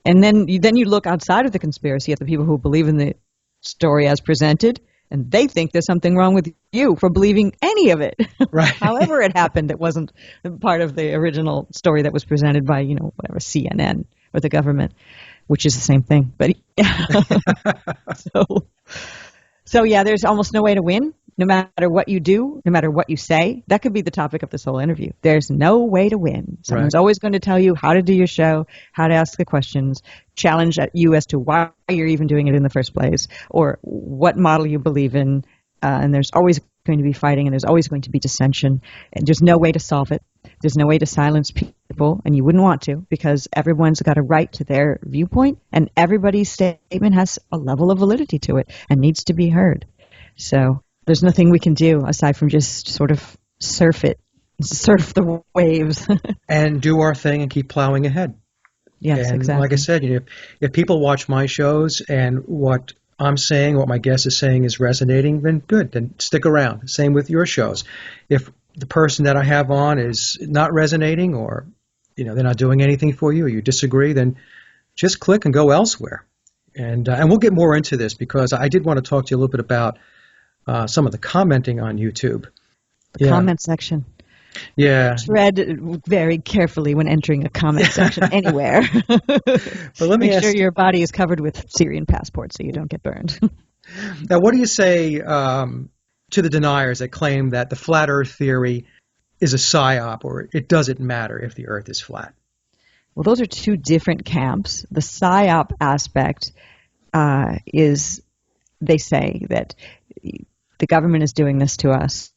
and then you look outside of the conspiracy at the people who believe in the story as presented, and they think there's something wrong with you for believing any of it. Right. However it happened, it wasn't part of the original story that was presented by, whatever, CNN or the government, which is the same thing. But yeah. So yeah, there's almost no way to win. no matter what you do, no matter what you say, that could be the topic of this whole interview. There's no way to win. Someone's always going to tell you how to do your show, how to ask the questions, challenge you as to why you're even doing it in the first place, or what model you believe in. And there's always going to be fighting, and there's always going to be dissension. And there's no way to solve it. There's no way to silence people, and you wouldn't want to, because everyone's got a right to their viewpoint, and everybody's statement has a level of validity to it and needs to be heard. So there's nothing we can do aside from just sort of surf the waves. And do our thing and keep plowing ahead. Yes, and exactly. Like I said, if people watch my shows and what I'm saying, what my guest is saying is resonating, then good, then stick around. Same with your shows. If the person that I have on is not resonating, or they're not doing anything for you, or you disagree, then just click and go elsewhere. And we'll get more into this, because I did want to talk to you a little bit about some of the commenting on YouTube. The comment section. Yeah. Tread very carefully when entering a comment section anywhere. But let me Make sure your body is covered with Syrian passports so you don't get burned. Now, what do you say to the deniers that claim that the flat Earth theory is a psyop, or it doesn't matter if the Earth is flat? Well, those are two different camps. The psyop aspect is, they say that the government is doing this to us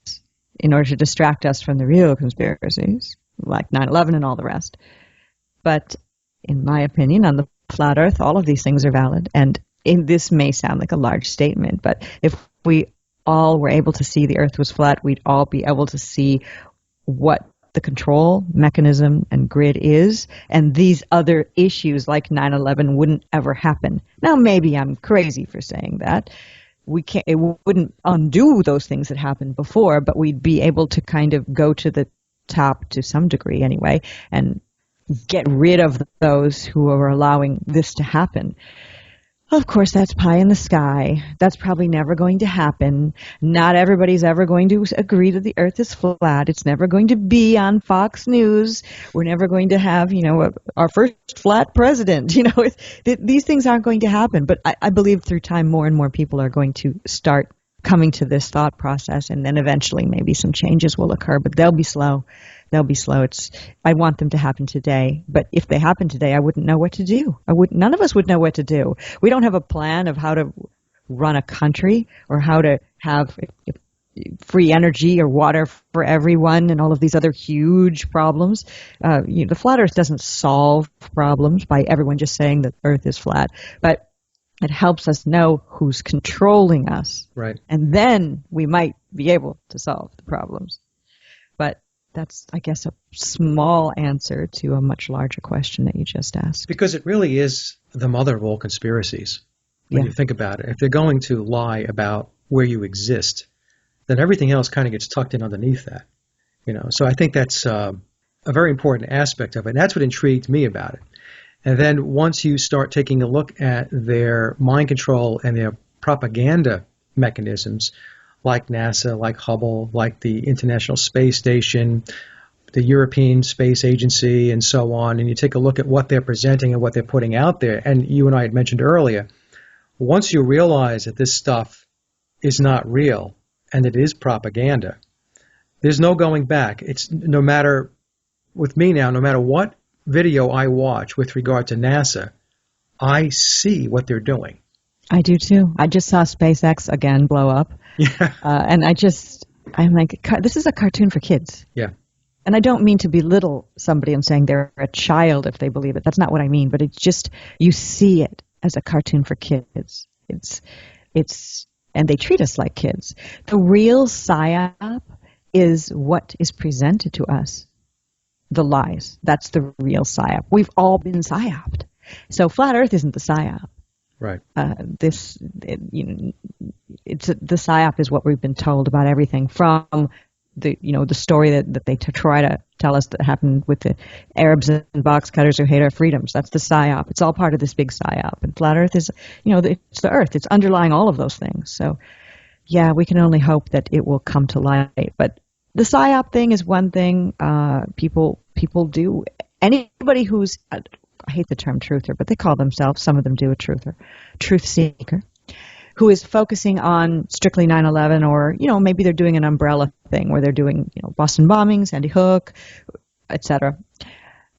in order to distract us from the real conspiracies, like 9/11 and all the rest. But in my opinion, on the flat Earth, all of these things are valid. And this may sound like a large statement, but if we all were able to see the Earth was flat, we'd all be able to see what the control mechanism and grid is, and these other issues like 9/11 wouldn't ever happen. Now, maybe I'm crazy for saying that. It wouldn't undo those things that happened before, but we'd be able to kind of go to the top to some degree anyway, and get rid of those who are allowing this to happen. Of course, that's pie in the sky. That's probably never going to happen. Not everybody's ever going to agree that the Earth is flat. It's never going to be on Fox News. We're never going to have, our first flat president. These things aren't going to happen. But I believe through time, more and more people are going to start coming to this thought process, and then eventually maybe some changes will occur, but they'll be slow. They'll be slow. I want them to happen today, but if they happen today, I wouldn't know what to do. None of us would know what to do. We don't have a plan of how to run a country, or how to have free energy or water for everyone, and all of these other huge problems. The flat Earth doesn't solve problems by everyone just saying that Earth is flat, but it helps us know who's controlling us. Right. And then we might be able to solve the problems. But that's, I guess, a small answer to a much larger question that you just asked. Because it really is the mother of all conspiracies, when you think about it. If they're going to lie about where you exist, then everything else kind of gets tucked in underneath that. So I think that's a very important aspect of it. And that's what intrigued me about it. And then once you start taking a look at their mind control and their propaganda mechanisms, like NASA, like Hubble, like the International Space Station, the European Space Agency, and so on, and you take a look at what they're presenting and what they're putting out there, and you and I had mentioned earlier, once you realize that this stuff is not real and it is propaganda, there's no going back. It's no matter, with me now, no matter what video I watch with regard to NASA, I see what they're doing. I do too. I just saw SpaceX again blow up. Yeah. And I'm like, this is a cartoon for kids. Yeah. And I don't mean to belittle somebody and saying they're a child if they believe it. That's not what I mean. But it's just, you see it as a cartoon for kids. And they treat us like kids. The real psyop is what is presented to us. The lies. That's the real psyop. We've all been psyoped. So flat Earth isn't the psyop. Right. The psyop is what we've been told about everything, from the story that they try to tell us that happened with the Arabs and box cutters who hate our freedoms. That's the psyop. It's all part of this big psyop. And flat Earth is, it's the Earth. It's underlying all of those things. So, yeah, we can only hope that it will come to light. But the psyop thing is one thing. People do. Anybody who's, I hate the term truther, but they call themselves, some of them do, a truther, truth seeker, who is focusing on strictly 9/11, or maybe they're doing an umbrella thing where they're doing Boston bombing, Sandy Hook, etc.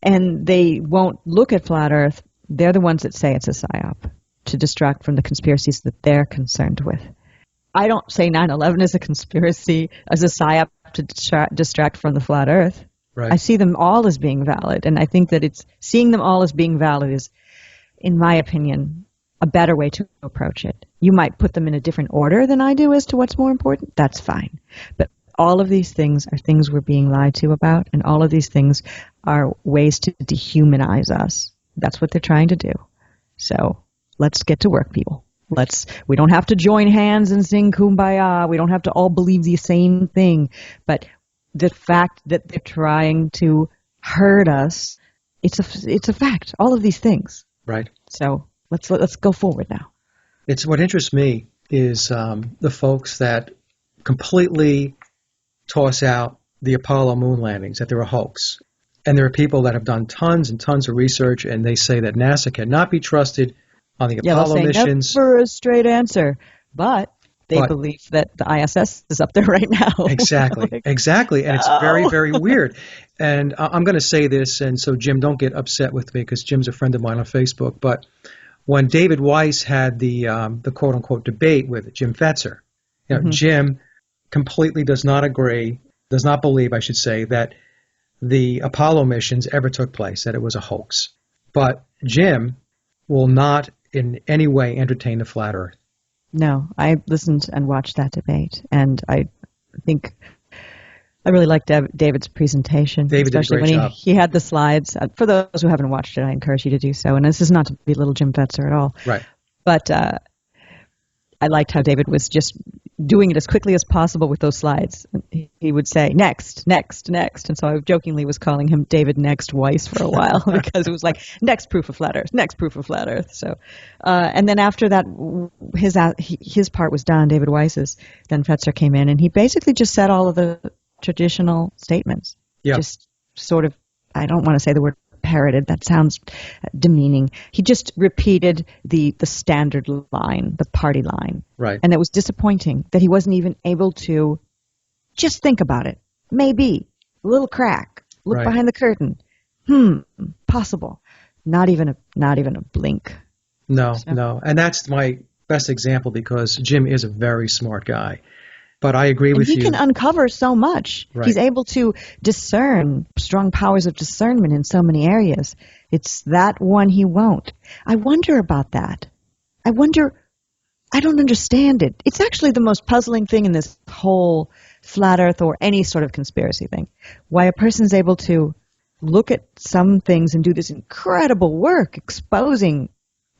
And they won't look at flat Earth. They're the ones that say it's a psyop to distract from the conspiracies that they're concerned with. I don't say 9/11 is a conspiracy, as a psyop to distract from the flat Earth. Right. I see them all as being valid, and I think that seeing them all as being valid is, in my opinion, a better way to approach it. You might put them in a different order than I do as to what's more important. That's fine. But all of these things are things we're being lied to about, and all of these things are ways to dehumanize us. That's what they're trying to do. So let's get to work, people. We don't have to join hands and sing Kumbaya. We don't have to all believe the same thing. But the fact that they're trying to hurt us, it's a fact. All of these things. Right. So let's go forward now. It's what interests me is the folks that completely toss out the Apollo moon landings, that they're a hoax. And there are people that have done tons and tons of research, and they say that NASA cannot be trusted on the Apollo missions. Never a straight answer, but they believe that the ISS is up there right now. Exactly, exactly, and it's very, very weird. And I'm going to say this, and so Jim, don't get upset with me because Jim's a friend of mine on Facebook. But when David Weiss had the quote unquote debate with Jim Fetzer, Jim completely does not believe, I should say, that the Apollo missions ever took place, that it was a hoax. But Jim will not in any way entertain the flat Earth. No, I listened and watched that debate, and I think I really liked David's presentation. David did a great job. He had the slides. For those who haven't watched it, I encourage you to do so. And this is not to belittle Jim Fetzer at all. Right. But I liked how David was just doing it as quickly as possible with those slides. He would say, next, next, next. And so I jokingly was calling him David Next Weiss for a while because it was like, next proof of flat Earth, next proof of flat Earth. So, and then after that, his part was done, David Weiss's, then Fetzer came in and he basically just said all of the traditional statements. Yeah. Just sort of, I don't want to say the word parroted, that sounds demeaning. He just repeated the standard line, the party line. Right. And it was disappointing that he wasn't even able to just think about it. Maybe. A little crack. Look Right. behind the curtain. Possible. Not even a blink. No. And that's my best example because Jim is a very smart guy. But I agree with you. He can uncover so much. Right. He's able to discern strong powers of discernment in so many areas. It's that one he won't. I wonder about that. I don't understand it. It's actually the most puzzling thing in this whole flat Earth or any sort of conspiracy thing. Why a person's able to look at some things and do this incredible work exposing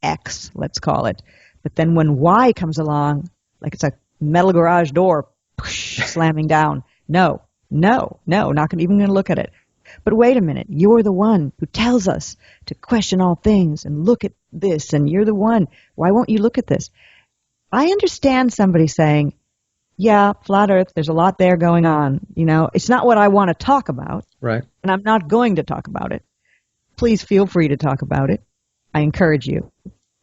X, let's call it. But then when Y comes along, like it's a metal garage door slamming down. No, not even going to look at it. But wait a minute, you're the one who tells us to question all things and look at this, and you're the one. Why won't you look at this? I understand somebody saying, yeah, flat Earth, there's a lot there going on. It's not what I want to talk about. Right. And I'm not going to talk about it. Please feel free to talk about it. I encourage you.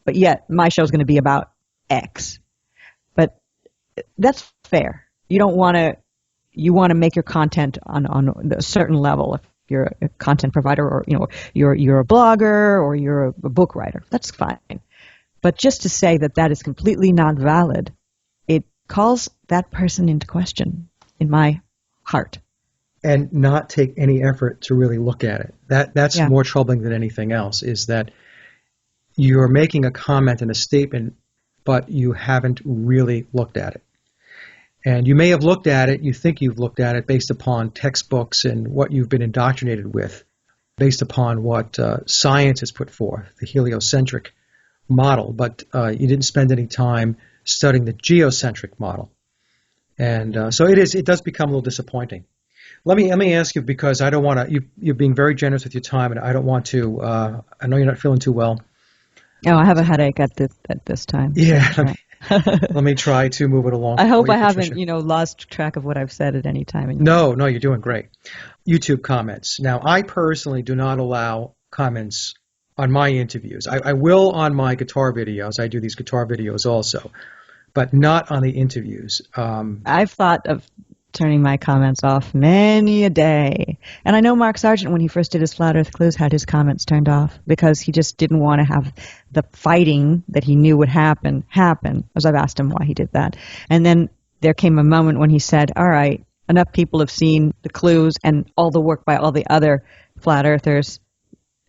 But yet, my show's going to be about X. But that's fair. You want to make your content on a certain level. If you're a content provider, or you're a blogger, or you're a book writer, that's fine. But just to say that is completely not valid, it calls that person into question in my heart. And not take any effort to really look at it. That's more troubling than anything else. Is that you're making a comment and a statement, but you haven't really looked at it. And you may have looked at it, you think you've looked at it based upon textbooks and what you've been indoctrinated with, based upon what science has put forth, the heliocentric model, but you didn't spend any time studying the geocentric model. And so it does become a little disappointing. Let me ask you, because I don't want to, you're being very generous with your time, and I don't want to, I know you're not feeling too well. Oh, I have a headache at this time. Yeah. Let me try to move it along. I hope I haven't, lost track of what I've said at any time. No, you're doing great. YouTube comments. Now, I personally do not allow comments on my interviews. I will on my guitar videos. I do these guitar videos also. but not on the interviews. I've thought of turning my comments off many a day. And I know Mark Sargent, when he first did his Flat Earth Clues, had his comments turned off because he just didn't want to have the fighting that he knew would happen, as I've asked him why he did that. And then there came a moment when he said, all right, enough people have seen the clues and all the work by all the other flat earthers,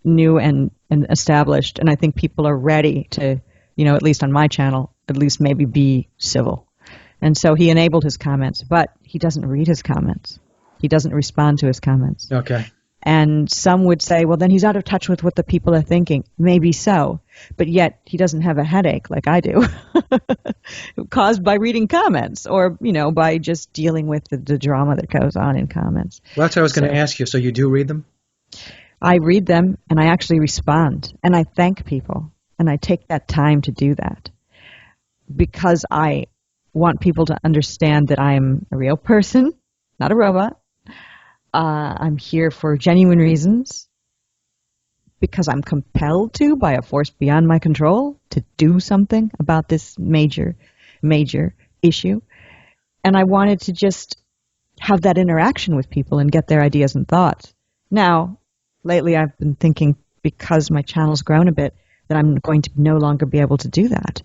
new and established. And I think people are ready to, at least on my channel, at least maybe be civil. And so he enabled his comments, but he doesn't read his comments. He doesn't respond to his comments. Okay. And some would say, well, then he's out of touch with what the people are thinking. Maybe so. But yet he doesn't have a headache like I do, caused by reading comments or, by just dealing with the drama that goes on in comments. Well, that's what I was going to ask you. So you do read them? I read them, and I actually respond, and I thank people, and I take that time to do that because I want people to understand that I'm a real person, not a robot. I'm here for genuine reasons because I'm compelled to by a force beyond my control to do something about this major issue. And I wanted to just have that interaction with people and get their ideas and thoughts. Now, lately I've been thinking, because my channel's grown a bit, that I'm going to no longer be able to do that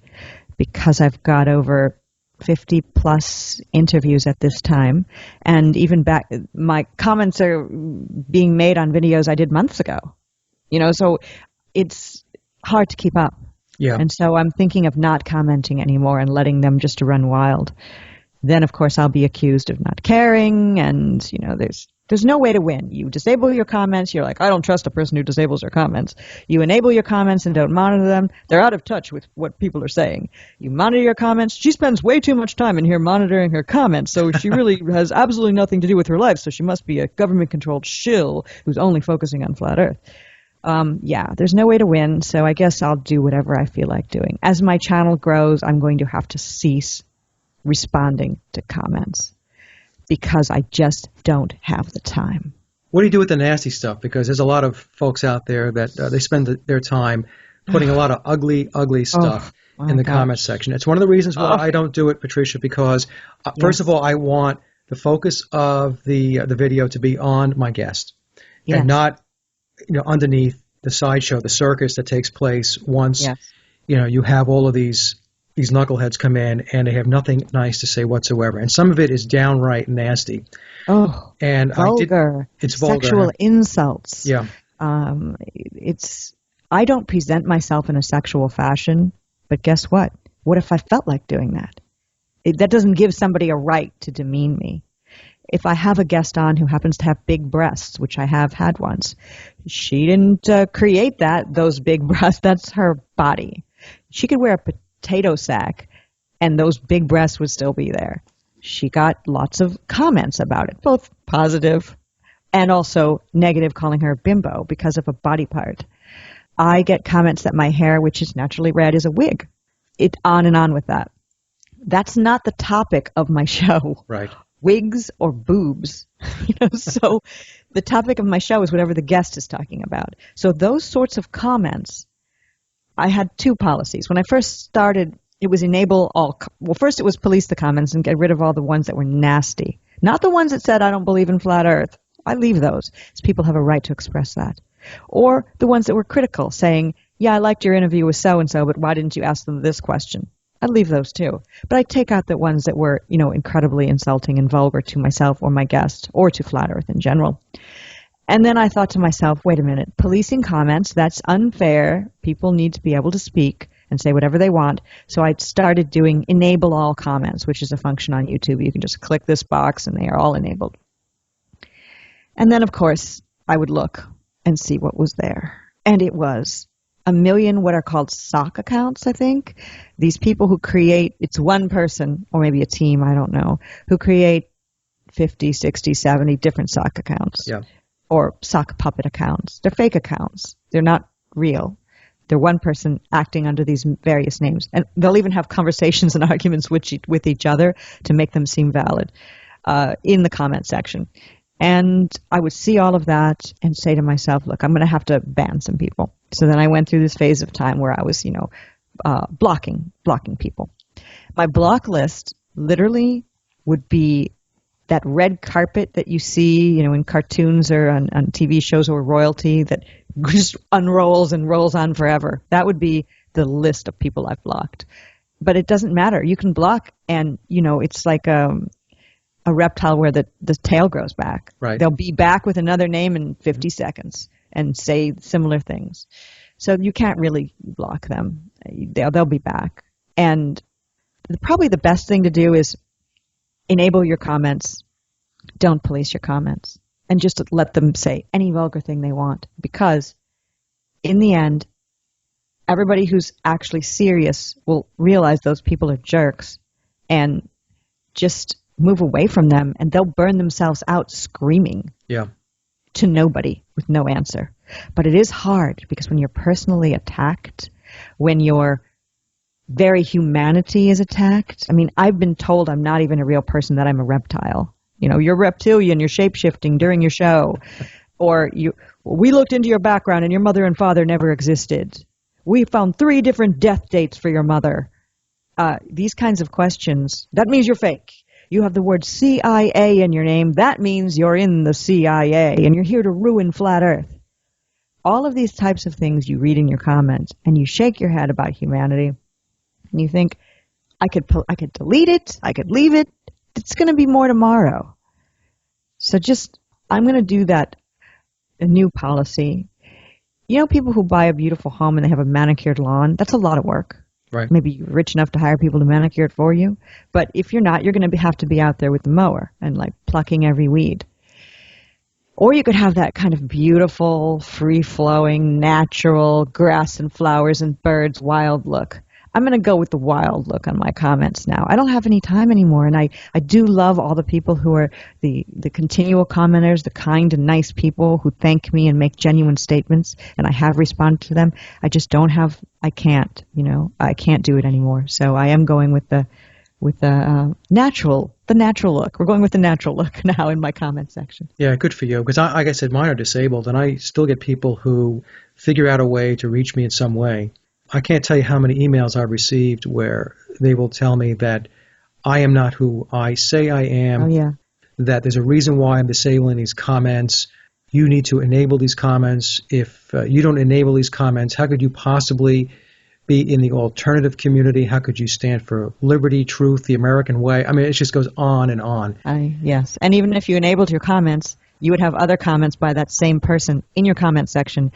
because I've got over 50 plus interviews at this time, and even back, my comments are being made on videos I did months ago. So it's hard to keep up. Yeah. And so I'm thinking of not commenting anymore and letting them just run wild. Then, of course, I'll be accused of not caring, and there's no way to win. You disable your comments. You're like, I don't trust a person who disables their comments. You enable your comments and don't monitor them. They're out of touch with what people are saying. You monitor your comments. She spends way too much time in here monitoring her comments, so she really has absolutely nothing to do with her life, so she must be a government-controlled shill who's only focusing on flat Earth. There's no way to win, so I guess I'll do whatever I feel like doing. As my channel grows, I'm going to have to cease responding to comments, because I just don't have the time. What do you do with the nasty stuff? Because there's a lot of folks out there that they spend their time putting a lot of ugly stuff in the comment section. It's one of the reasons why I don't do it, Patricia, because first of all, I want the focus of the video to be on my guest and not underneath the sideshow, the circus that takes place once you have all of these knuckleheads come in and they have nothing nice to say whatsoever. And some of it is downright nasty. Oh, and vulgar. It's vulgar. Sexual insults. Yeah. I don't present myself in a sexual fashion, but guess what? What if I felt like doing that? That doesn't give somebody a right to demean me. If I have a guest on who happens to have big breasts, which I have had once, she didn't create those big breasts. That's her body. She could wear a potato sack and those big breasts would still be there. She got lots of comments about it, both positive and also negative, calling her a bimbo because of a body part. I get comments that my hair, which is naturally red, is a wig. On and on with that. That's not the topic of my show. Right. Wigs or boobs. So the topic of my show is whatever the guest is talking about. So those sorts of comments, I had two policies. When I first started, it was enable all. Well, first it was police the comments and get rid of all the ones that were nasty. Not the ones that said, I don't believe in flat Earth. I leave those, as people have a right to express that. Or the ones that were critical, saying, yeah, I liked your interview with so-and-so, but why didn't you ask them this question? I'd leave those too. But I'd take out the ones that were, incredibly insulting and vulgar to myself or my guest or to flat Earth in general. And then I thought to myself, wait a minute, policing comments, that's unfair. People need to be able to speak and say whatever they want. So I started doing enable all comments, which is a function on YouTube. You can just click this box and they are all enabled. And then, of course, I would look and see what was there. And it was a million what are called sock accounts, I think. These people who create, it's one person or maybe a team, I don't know, who create 50, 60, 70 different sock accounts. Yeah. Or sock puppet accounts. They're fake accounts. They're not real. They're one person acting under these various names. And they'll even have conversations and arguments with each other to make them seem valid in the comment section. And I would see all of that and say to myself, look, I'm going to have to ban some people. So then I went through this phase of time where I was, blocking people. My block list literally would be that red carpet that you see, in cartoons or on TV shows or royalty that just unrolls and rolls on forever. That would be the list of people I've blocked. But it doesn't matter. You can block and, it's like a reptile where the tail grows back. Right. They'll be back with another name in 50 seconds and say similar things. So you can't really block them. They'll be back. And probably the best thing to do is enable your comments. Don't police your comments. And just let them say any vulgar thing they want. Because in the end, everybody who's actually serious will realize those people are jerks and just move away from them, and they'll burn themselves out screaming to nobody with no answer. But it is hard because when you're personally attacked, when your very humanity is attacked. I mean, I've been told I'm not even a real person, that I'm a reptile. You're reptilian, you're shape-shifting during your show. Or we looked into your background and your mother and father never existed. We found 3 different death dates for your mother. These kinds of questions, that means you're fake. You have the word CIA in your name. That means you're in the CIA and you're here to ruin flat Earth. All of these types of things you read in your comments and you shake your head about humanity. And you think, I could delete it, I could leave it, it's going to be more tomorrow. So I'm going to do a new policy. People who buy a beautiful home and they have a manicured lawn, that's a lot of work. Right. Maybe you're rich enough to hire people to manicure it for you. But if you're not, you're going to have to be out there with the mower and plucking every weed. Or you could have that kind of beautiful, free-flowing, natural grass and flowers and birds wild look. I'm going to go with the wild look on my comments now. I don't have any time anymore, and I do love all the people who are the continual commenters, the kind and nice people who thank me and make genuine statements, and I have responded to them. I just I can't do it anymore. So I am going with the natural look. We're going with the natural look now in my comment section. Yeah, good for you. Because like I said, mine are disabled, and I still get people who figure out a way to reach me in some way. I can't tell you how many emails I've received where they will tell me that I am not who I say I am, that there's a reason why I'm disabling these comments. You need to enable these comments. If you don't enable these comments, how could you possibly be in the alternative community? How could you stand for liberty, truth, the American way? I mean, it just goes on and on. Yes. And even if you enabled your comments, you would have other comments by that same person in your comment section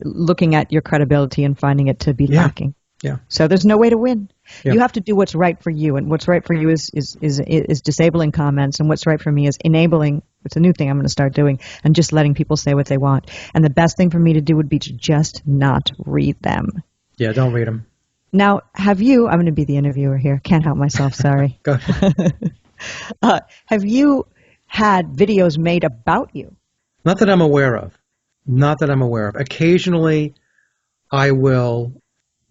looking at your credibility and finding it to be lacking. Yeah. So there's no way to win. Yeah. You have to do what's right for you, and what's right for you is disabling comments, and what's right for me is enabling. It's a new thing I'm going to start doing, and just letting people say what they want. And the best thing for me to do would be to just not read them. Yeah, don't read them. Now, I'm going to be the interviewer here. Can't help myself, sorry. Go ahead. Have you had videos made about you? Not that I'm aware of. Occasionally, I will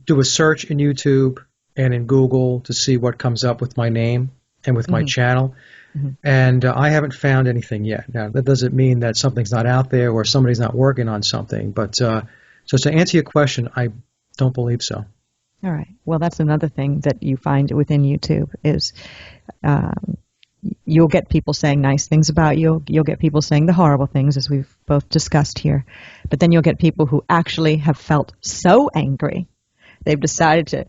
do a search in YouTube and in Google to see what comes up with my name and with my channel. Mm-hmm. And I haven't found anything yet. Now, that doesn't mean that something's not out there or somebody's not working on something. But so to answer your question, I don't believe so. All right. Well, that's another thing that you find within YouTube is you'll get people saying nice things about you. You'll get people saying the horrible things, as we've both discussed here. But then you'll get people who actually have felt so angry, they've decided to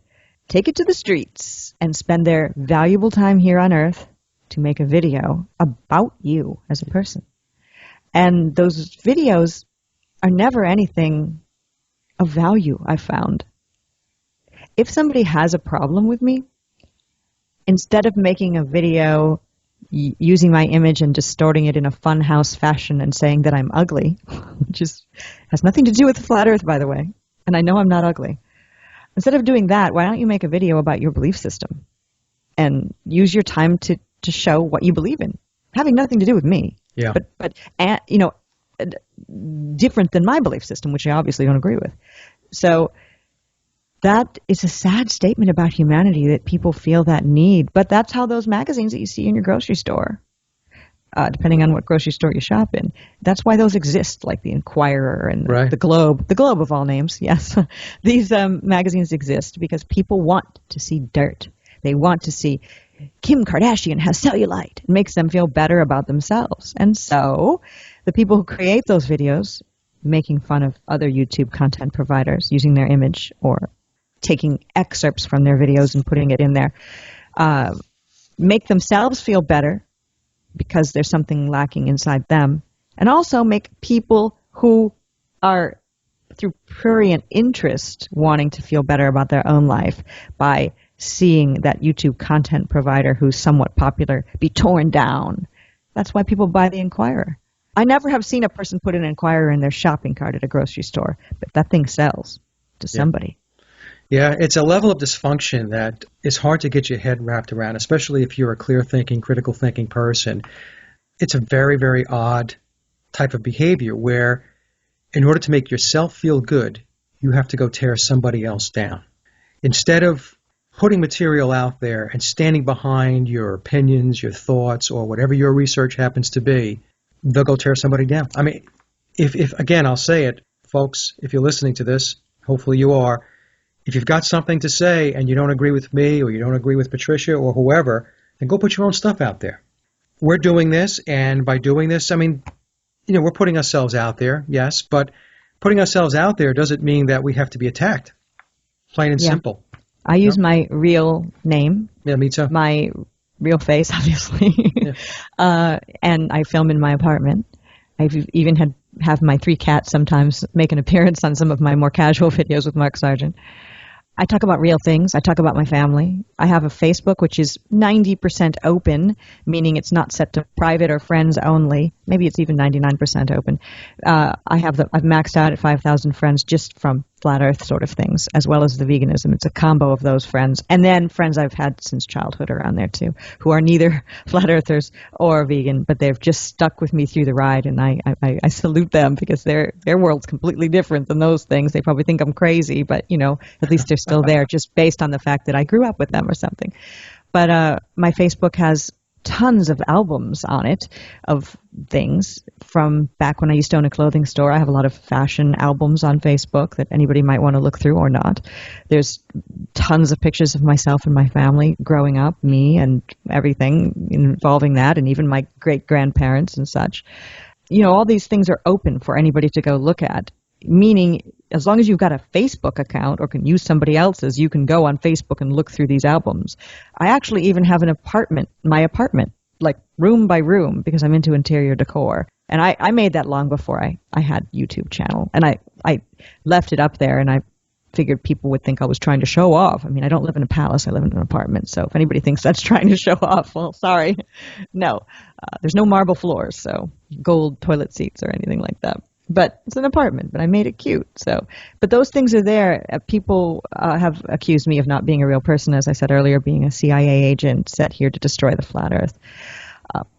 take it to the streets and spend their valuable time here on Earth to make a video about you as a person. And those videos are never anything of value, I've found. If somebody has a problem with me, instead of making a video using my image and distorting it in a funhouse fashion and saying that I'm ugly, which has nothing to do with the flat Earth, by the way, and I know I'm not ugly. Instead of doing that, why don't you make a video about your belief system and use your time to show what you believe in, having nothing to do with me, but different than my belief system, which I obviously don't agree with. So that is a sad statement about humanity, that people feel that need. But that's how those magazines that you see in your grocery store, depending on what grocery store you shop in, that's why those exist, like the Inquirer and the Globe of all names. Yes, these magazines exist because people want to see dirt. They want to see Kim Kardashian has cellulite. It makes them feel better about themselves. And so the people who create those videos, making fun of other YouTube content providers, using their image or taking excerpts from their videos and putting it in there, make themselves feel better because there's something lacking inside them, and also make people who are, through prurient interest, wanting to feel better about their own life by seeing that YouTube content provider who's somewhat popular be torn down. That's why people buy the Inquirer. I never have seen a person put an Inquirer in their shopping cart at a grocery store, but that thing sells to somebody. Yeah, it's a level of dysfunction that is hard to get your head wrapped around, especially if you're a clear-thinking, critical-thinking person. It's a very, very odd type of behavior where in order to make yourself feel good, you have to go tear somebody else down. Instead of putting material out there and standing behind your opinions, your thoughts, or whatever your research happens to be, they'll go tear somebody down. I mean, if again, I'll say it, folks, if you're listening to this, hopefully you are, if you've got something to say and you don't agree with me or you don't agree with Patricia or whoever, then go put your own stuff out there. We're doing this, and by doing this, I mean, we're putting ourselves out there, yes, but putting ourselves out there doesn't mean that we have to be attacked. Plain and simple. I use my real name. Yeah, me too. My real face, obviously. And I film in my apartment. I've even have my 3 cats sometimes make an appearance on some of my more casual videos with Mark Sargent. I talk about real things. I talk about my family. I have a Facebook, which is 90% open, meaning it's not set to private or friends only. Maybe it's even 99% open. I've maxed out at 5,000 friends just from flat earth sort of things, as well as the veganism. It's a combo of those friends. And then friends I've had since childhood around there too, who are neither flat earthers or vegan, but they've just stuck with me through the ride. And I salute them because their world's completely different than those things. They probably think I'm crazy, but at least they're still there just based on the fact that I grew up with them or something. But my Facebook has tons of albums on it of things from back when I used to own a clothing store. I have a lot of fashion albums on Facebook that anybody might want to look through or not. There's tons of pictures of myself and my family growing up, me and everything involving that, and even my great-grandparents and such. All these things are open for anybody to go look at, meaning as long as you've got a Facebook account or can use somebody else's, you can go on Facebook and look through these albums. I actually even have my apartment, like room by room, because I'm into interior decor. And I made that long before I had YouTube channel. And I left it up there, and I figured people would think I was trying to show off. I mean, I don't live in a palace. I live in an apartment. So if anybody thinks that's trying to show off, well, sorry. No, there's no marble floors, so gold toilet seats or anything like that. But it's an apartment, but I made it cute. But those things are there. People have accused me of not being a real person, as I said earlier, being a CIA agent set here to destroy the flat earth,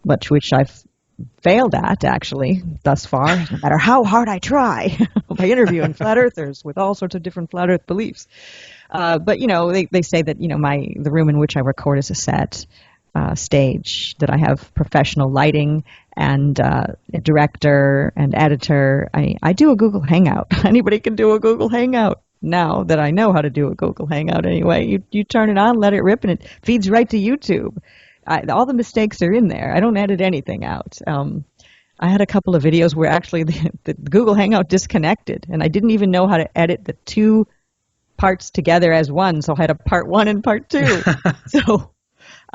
which I've failed at, actually, thus far, no matter how hard I try by interviewing flat earthers with all sorts of different flat earth beliefs. But, they say that, the room in which I record is a set. Stage, that I have professional lighting and a director and editor. I do a Google Hangout. Anybody can do a Google Hangout now that I know how to do a Google Hangout anyway. You turn it on, let it rip, and it feeds right to YouTube. All the mistakes are in there. I don't edit anything out. I had a couple of videos where actually the Google Hangout disconnected, and I didn't even know how to edit the 2 parts together as one, so I had a part 1 and part 2. So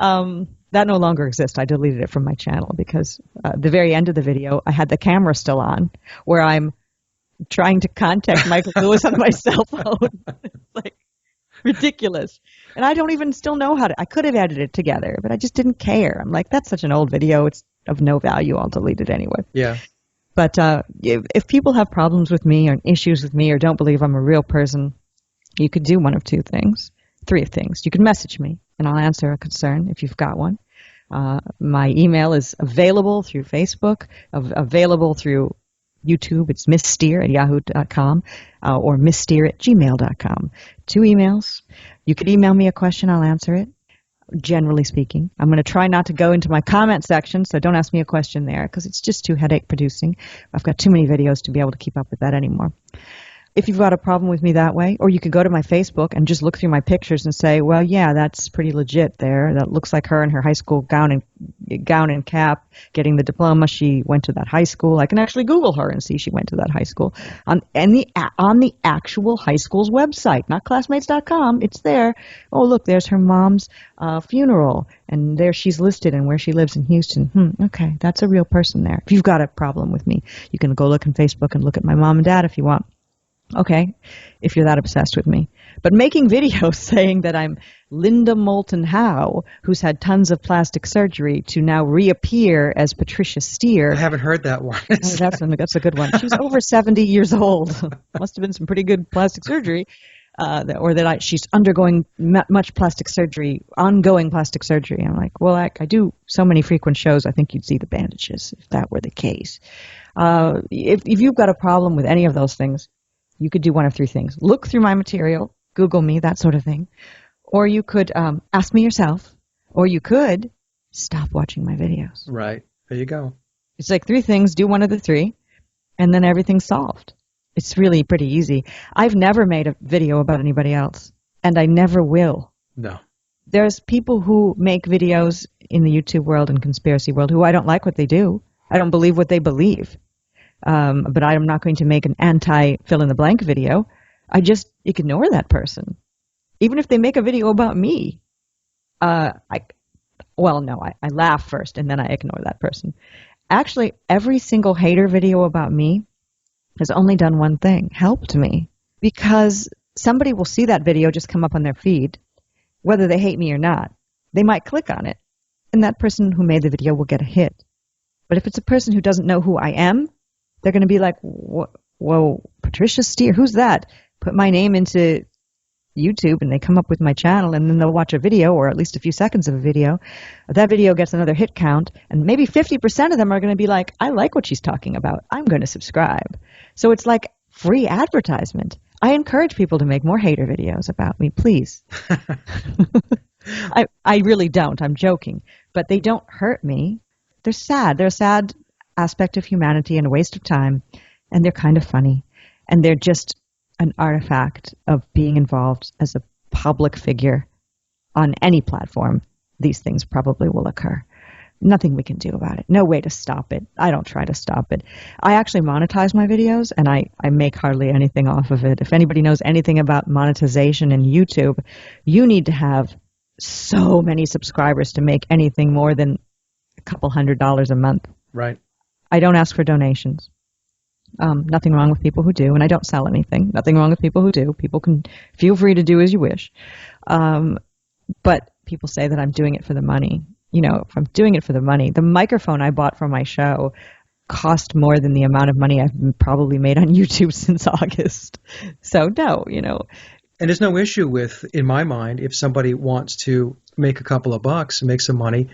that no longer exists. I deleted it from my channel because the very end of the video, I had the camera still on where I'm trying to contact Michael Lewis on my cell phone. It's like ridiculous. And I don't even still know I could have edited it together, but I just didn't care. I'm like, that's such an old video. It's of no value. I'll delete it anyway. Yeah. But if people have problems with me or issues with me or don't believe I'm a real person, you could do one of 2 things. 3 things. You can message me, and I'll answer a concern if you've got one. My email is available through Facebook, available through YouTube. It's misssteere@yahoo.com or misssteere@gmail.com. 2 emails. You could email me a question. I'll answer it, generally speaking. I'm going to try not to go into my comment section, so don't ask me a question there because it's just too headache producing. I've got too many videos to be able to keep up with that anymore. if you've got a problem with me that way, or you could go to my Facebook and just look through my pictures and say, well, yeah, that's pretty legit there. That looks like her in her high school gown and cap getting the diploma. She went to that high school. I can actually Google her and see she went to that high school on the actual high school's website, not classmates.com. It's there. Oh, look, there's her mom's funeral, and there she's listed and where she lives in Houston. Okay, that's a real person there. If you've got a problem with me, you can go look on Facebook and look at my mom and dad if you want. Okay, if you're that obsessed with me. But making videos saying that I'm Linda Moulton Howe, who's had tons of plastic surgery, to now reappear as Patricia Steere. I haven't heard that one. That's a good one. She's over 70 years old. Must have been some pretty good plastic surgery. She's undergoing much plastic surgery, ongoing plastic surgery. I'm like, well, I do so many frequent shows, I think you'd see the bandages if that were the case. If you've got a problem with any of those things, you could do one of three things. Look through my material, Google me, that sort of thing. Or you could ask me yourself. Or you could stop watching my videos. Right. There you go. It's like three things, do one of the three, and then everything's solved. It's really pretty easy. I've never made a video about anybody else, and I never will. No. There's people who make videos in the YouTube world and conspiracy world who I don't like what they do. I don't believe what they believe. But I'm not going to make an anti-fill-in-the-blank video. I just ignore that person. Even if they make a video about me. I laugh first and then I ignore that person. Actually, every single hater video about me has only done one thing, helped me. Because somebody will see that video just come up on their feed, whether they hate me or not. They might click on it, and that person who made the video will get a hit. But if it's a person who doesn't know who I am, they're going to be like, whoa, Patricia Steere, who's that? Put my name into YouTube and they come up with my channel, and then they'll watch a video, or at least a few seconds of a video. That video gets another hit count, and maybe 50% of them are going to be like, I like what she's talking about. I'm going to subscribe. So it's like free advertisement. I encourage people to make more hater videos about me, please. I really don't. I'm joking. But they don't hurt me. They're sad. They're a sad aspect of humanity and a waste of time, and they're kind of funny, and they're just an artifact of being involved as a public figure on any platform. These things probably will occur. Nothing we can do about it. No way to stop it. I don't try to stop it. I actually monetize my videos, and I make hardly anything off of it. If anybody knows anything about monetization in YouTube, you need to have so many subscribers to make anything more than a couple $100 a month. Right. I don't ask for donations. Nothing wrong with people who do, and I don't sell anything. Nothing wrong with people who do. People can feel free to do as you wish. But people say that I'm doing it for the money. You know, if I'm doing it for the money, the microphone I bought for my show cost more than the amount of money I've probably made on YouTube since August. So no, you know. And there's no issue with, in my mind, if somebody wants to make a couple of bucks, make some money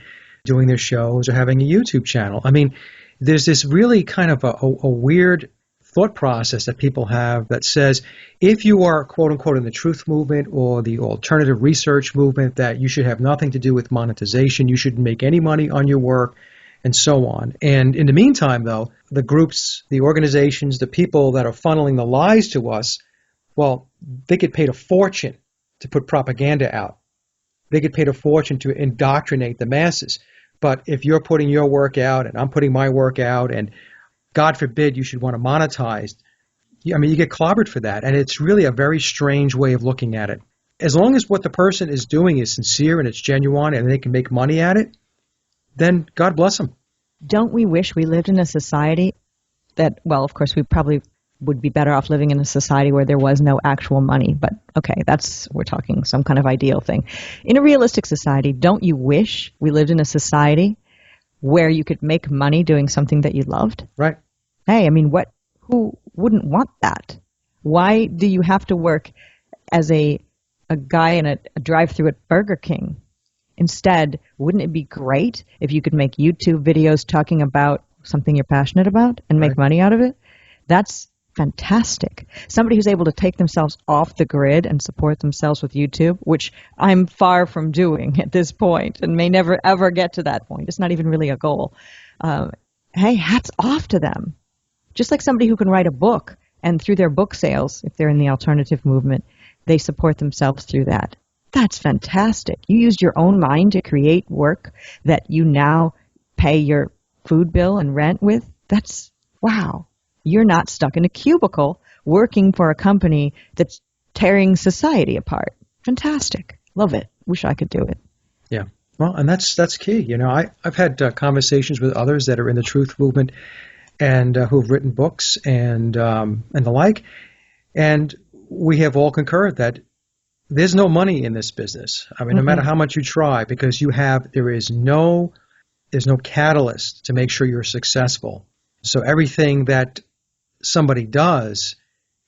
doing their shows or having a YouTube channel. I mean, there's this really kind of a weird thought process that people have that says if you are, quote unquote, in the truth movement or the alternative research movement, that you should have nothing to do with monetization, you shouldn't make any money on your work, and so on. And in the meantime, though, the groups, the organizations, the people that are funneling the lies to us, well, they get paid a fortune to put propaganda out. They get paid a fortune to indoctrinate the masses. But if you're putting your work out and I'm putting my work out, and God forbid you should want to monetize, I mean, you get clobbered for that. And it's really a very strange way of looking at it. As long as what the person is doing is sincere and it's genuine and they can make money at it, then God bless them. Don't we wish we lived in a society that, well, of course, we probably would be better off living in a society where there was no actual money. But okay, we're talking some kind of ideal thing. In a realistic society, don't you wish we lived in a society where you could make money doing something that you loved? Right. Hey, I mean, who wouldn't want that? Why do you have to work as a guy in a drive-thru at Burger King? Instead, wouldn't it be great if you could make YouTube videos talking about something you're passionate about and make money out of it? That's fantastic. Somebody who's able to take themselves off the grid and support themselves with YouTube, which I'm far from doing at this point and may never ever get to that point. It's not even really a goal. Hey, hats off to them. Just like somebody who can write a book And through their book sales, if they're in the alternative movement, they support themselves through that. That's fantastic. You used your own mind to create work that you now pay your food bill and rent with. That's, wow. You're not stuck in a cubicle working for a company that's tearing society apart. Fantastic. Love it. Wish I could do it. Yeah. Well, and that's key. You know, I've had conversations with others that are in the truth movement and who've written books and the like, and we have all concurred that there's no money in this business. I mean, no matter how much you try, because there's no catalyst to make sure you're successful. So everything that somebody does,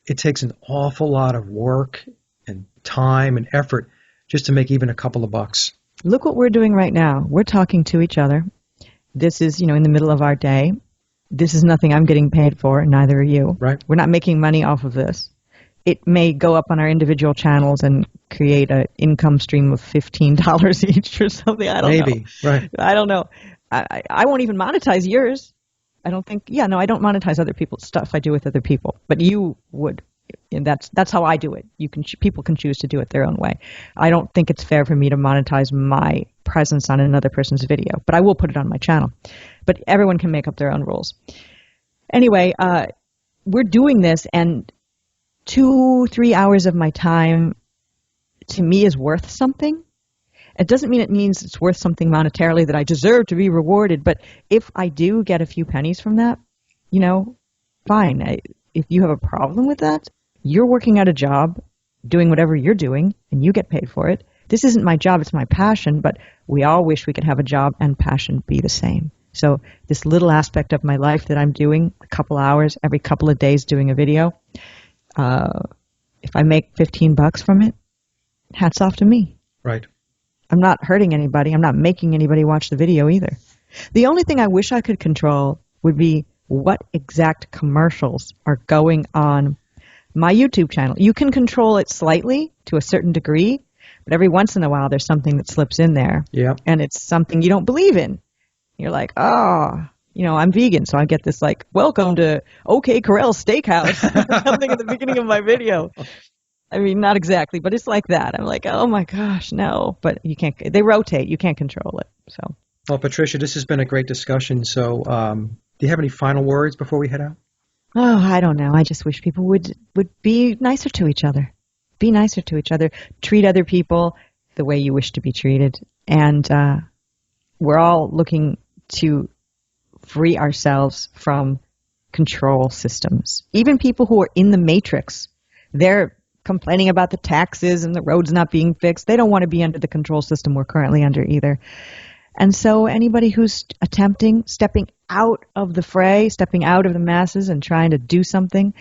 it takes an awful lot of work and time and effort just to make even a couple of bucks. Look what we're doing right now. We're talking to each other. This is, in the middle of our day. This is nothing I'm getting paid for, and neither are you. Right. We're not making money off of this. It may go up on our individual channels and create an income stream of $15 each or something. I don't know. Maybe. Right. I don't know. I won't even monetize yours. I don't think. Yeah, no, I don't monetize other people's stuff I do with other people. But you would. And that's how I do it. People can choose to do it their own way. I don't think it's fair for me to monetize my presence on another person's video, but I will put it on my channel. But everyone can make up their own rules. Anyway, we're doing this, and 2-3 hours of my time to me is worth something. It doesn't mean it means it's worth something monetarily that I deserve to be rewarded, but if I do get a few pennies from that, fine. If you have a problem with that, you're working at a job, doing whatever you're doing, and you get paid for it. This isn't my job, it's my passion, but we all wish we could have a job and passion be the same. So this little aspect of my life that I'm doing, a couple hours every couple of days doing a video, if I make $15 from it, hats off to me. Right. I'm not hurting anybody. I'm not making anybody watch the video either. The only thing I wish I could control would be what exact commercials are going on my YouTube channel. You can control it slightly to a certain degree, but every once in a while there's something that slips in there. Yeah. And it's something you don't believe in. You're like, I'm vegan, so I get this welcome to OK Corral Steakhouse, something at the beginning of my video. I mean, not exactly, but it's like that. I'm like, oh my gosh, no. But you can't, they rotate. You can't control it. So. Well, Patricia, this has been a great discussion. So do you have any final words before we head out? Oh, I don't know. I just wish people would be nicer to each other. Be nicer to each other. Treat other people the way you wish to be treated. And we're all looking to free ourselves from control systems. Even people who are in the matrix, they're complaining about the taxes and the roads not being fixed. They don't want to be under the control system we're currently under either. And so anybody who's stepping out of the fray, stepping out of the masses and trying to do something,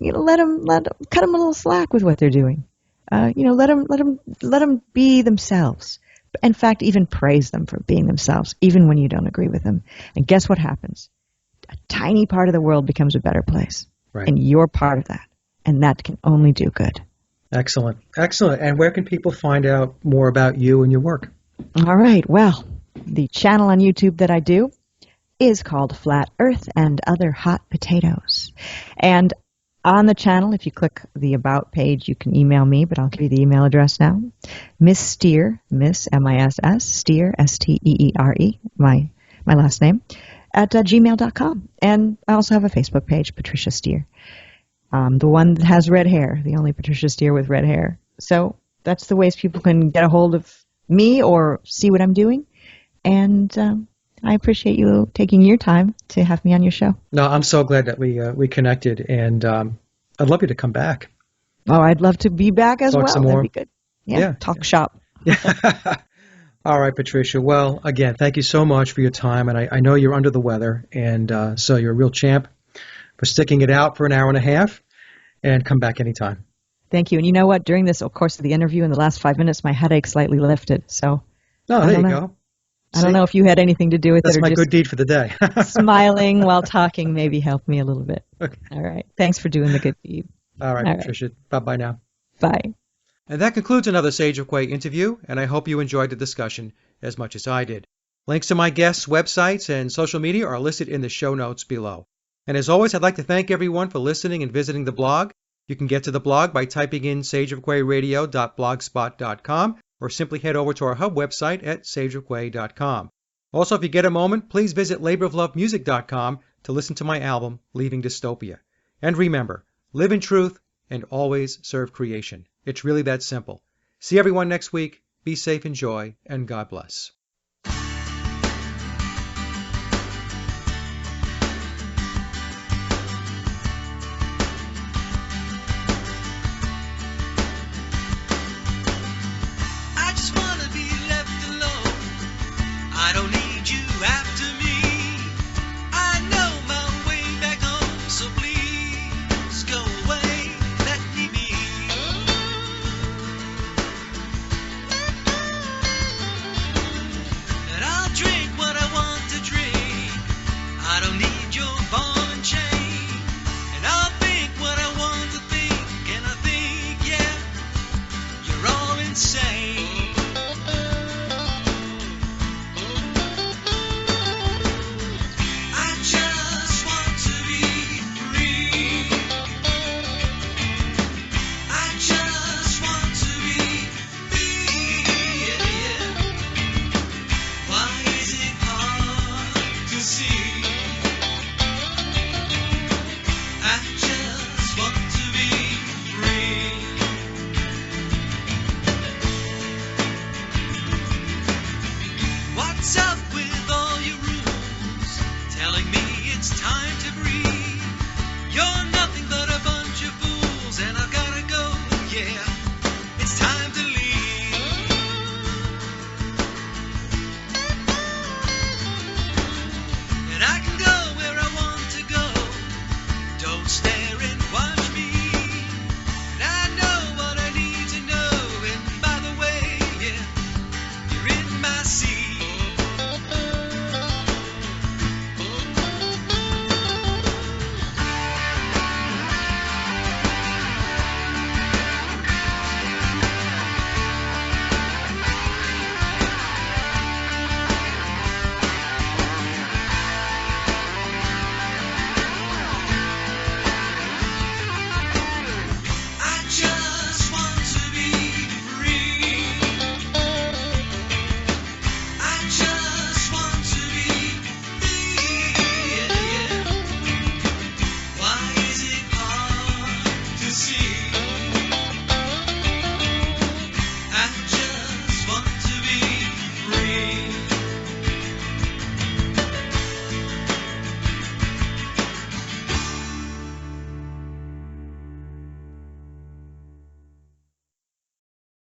let them cut them a little slack with what they're doing. Let them be themselves. In fact, even praise them for being themselves, even when you don't agree with them. And guess what happens? A tiny part of the world becomes a better place. Right. And you're part of that. And that can only do good. Excellent. Excellent. And where can people find out more about you and your work? All right. Well, the channel on YouTube that I do is called Flat Earth and Other Hot Potatoes. And on the channel, if you click the About page, you can email me, but I'll give you the email address now. Miss Steere, Miss M-I-S-S, Steere, S-T-E-E-R-E, my last name, at gmail.com. And I also have a Facebook page, Patricia Steere. The one that has red hair, the only Patricia Steere with red hair. So that's the ways people can get a hold of me or see what I'm doing. And I appreciate you taking your time to have me on your show. No, I'm so glad that we connected, and I'd love you to come back. Oh, I'd love to be back as Talk well. some more. That'd be good. Yeah. Talk shop. All right, Patricia. Well, again, thank you so much for your time, and I know you're under the weather, and so you're a real champ for sticking it out for an hour and a half, and come back anytime. Thank you. And you know what? During this course of the interview, in the last 5 minutes, my headache slightly lifted. So. Oh, there you go. I don't know if you had anything to do with That's it. That's my good deed for the day. Smiling while talking maybe helped me a little bit. Okay. All right. Thanks for doing the good deed. All right, Patricia. Bye-bye now. Bye. And that concludes another Sage of Quay interview, and I hope you enjoyed the discussion as much as I did. Links to my guests' websites and social media are listed in the show notes below. And as always, I'd like to thank everyone for listening and visiting the blog. You can get to the blog by typing in sageofquayradio.blogspot.com or simply head over to our hub website at sageofquay.com. Also, if you get a moment, please visit laboroflovemusic.com to listen to my album, Leaving Dystopia. And remember, live in truth and always serve creation. It's really that simple. See everyone next week. Be safe, enjoy, and God bless. I don't need you after me. I know my way back home, so please go away, let me be. And I'll drink what I want to drink. I don't need your ball and chain. And I'll think what I want to think. And I think, yeah, you're all insane.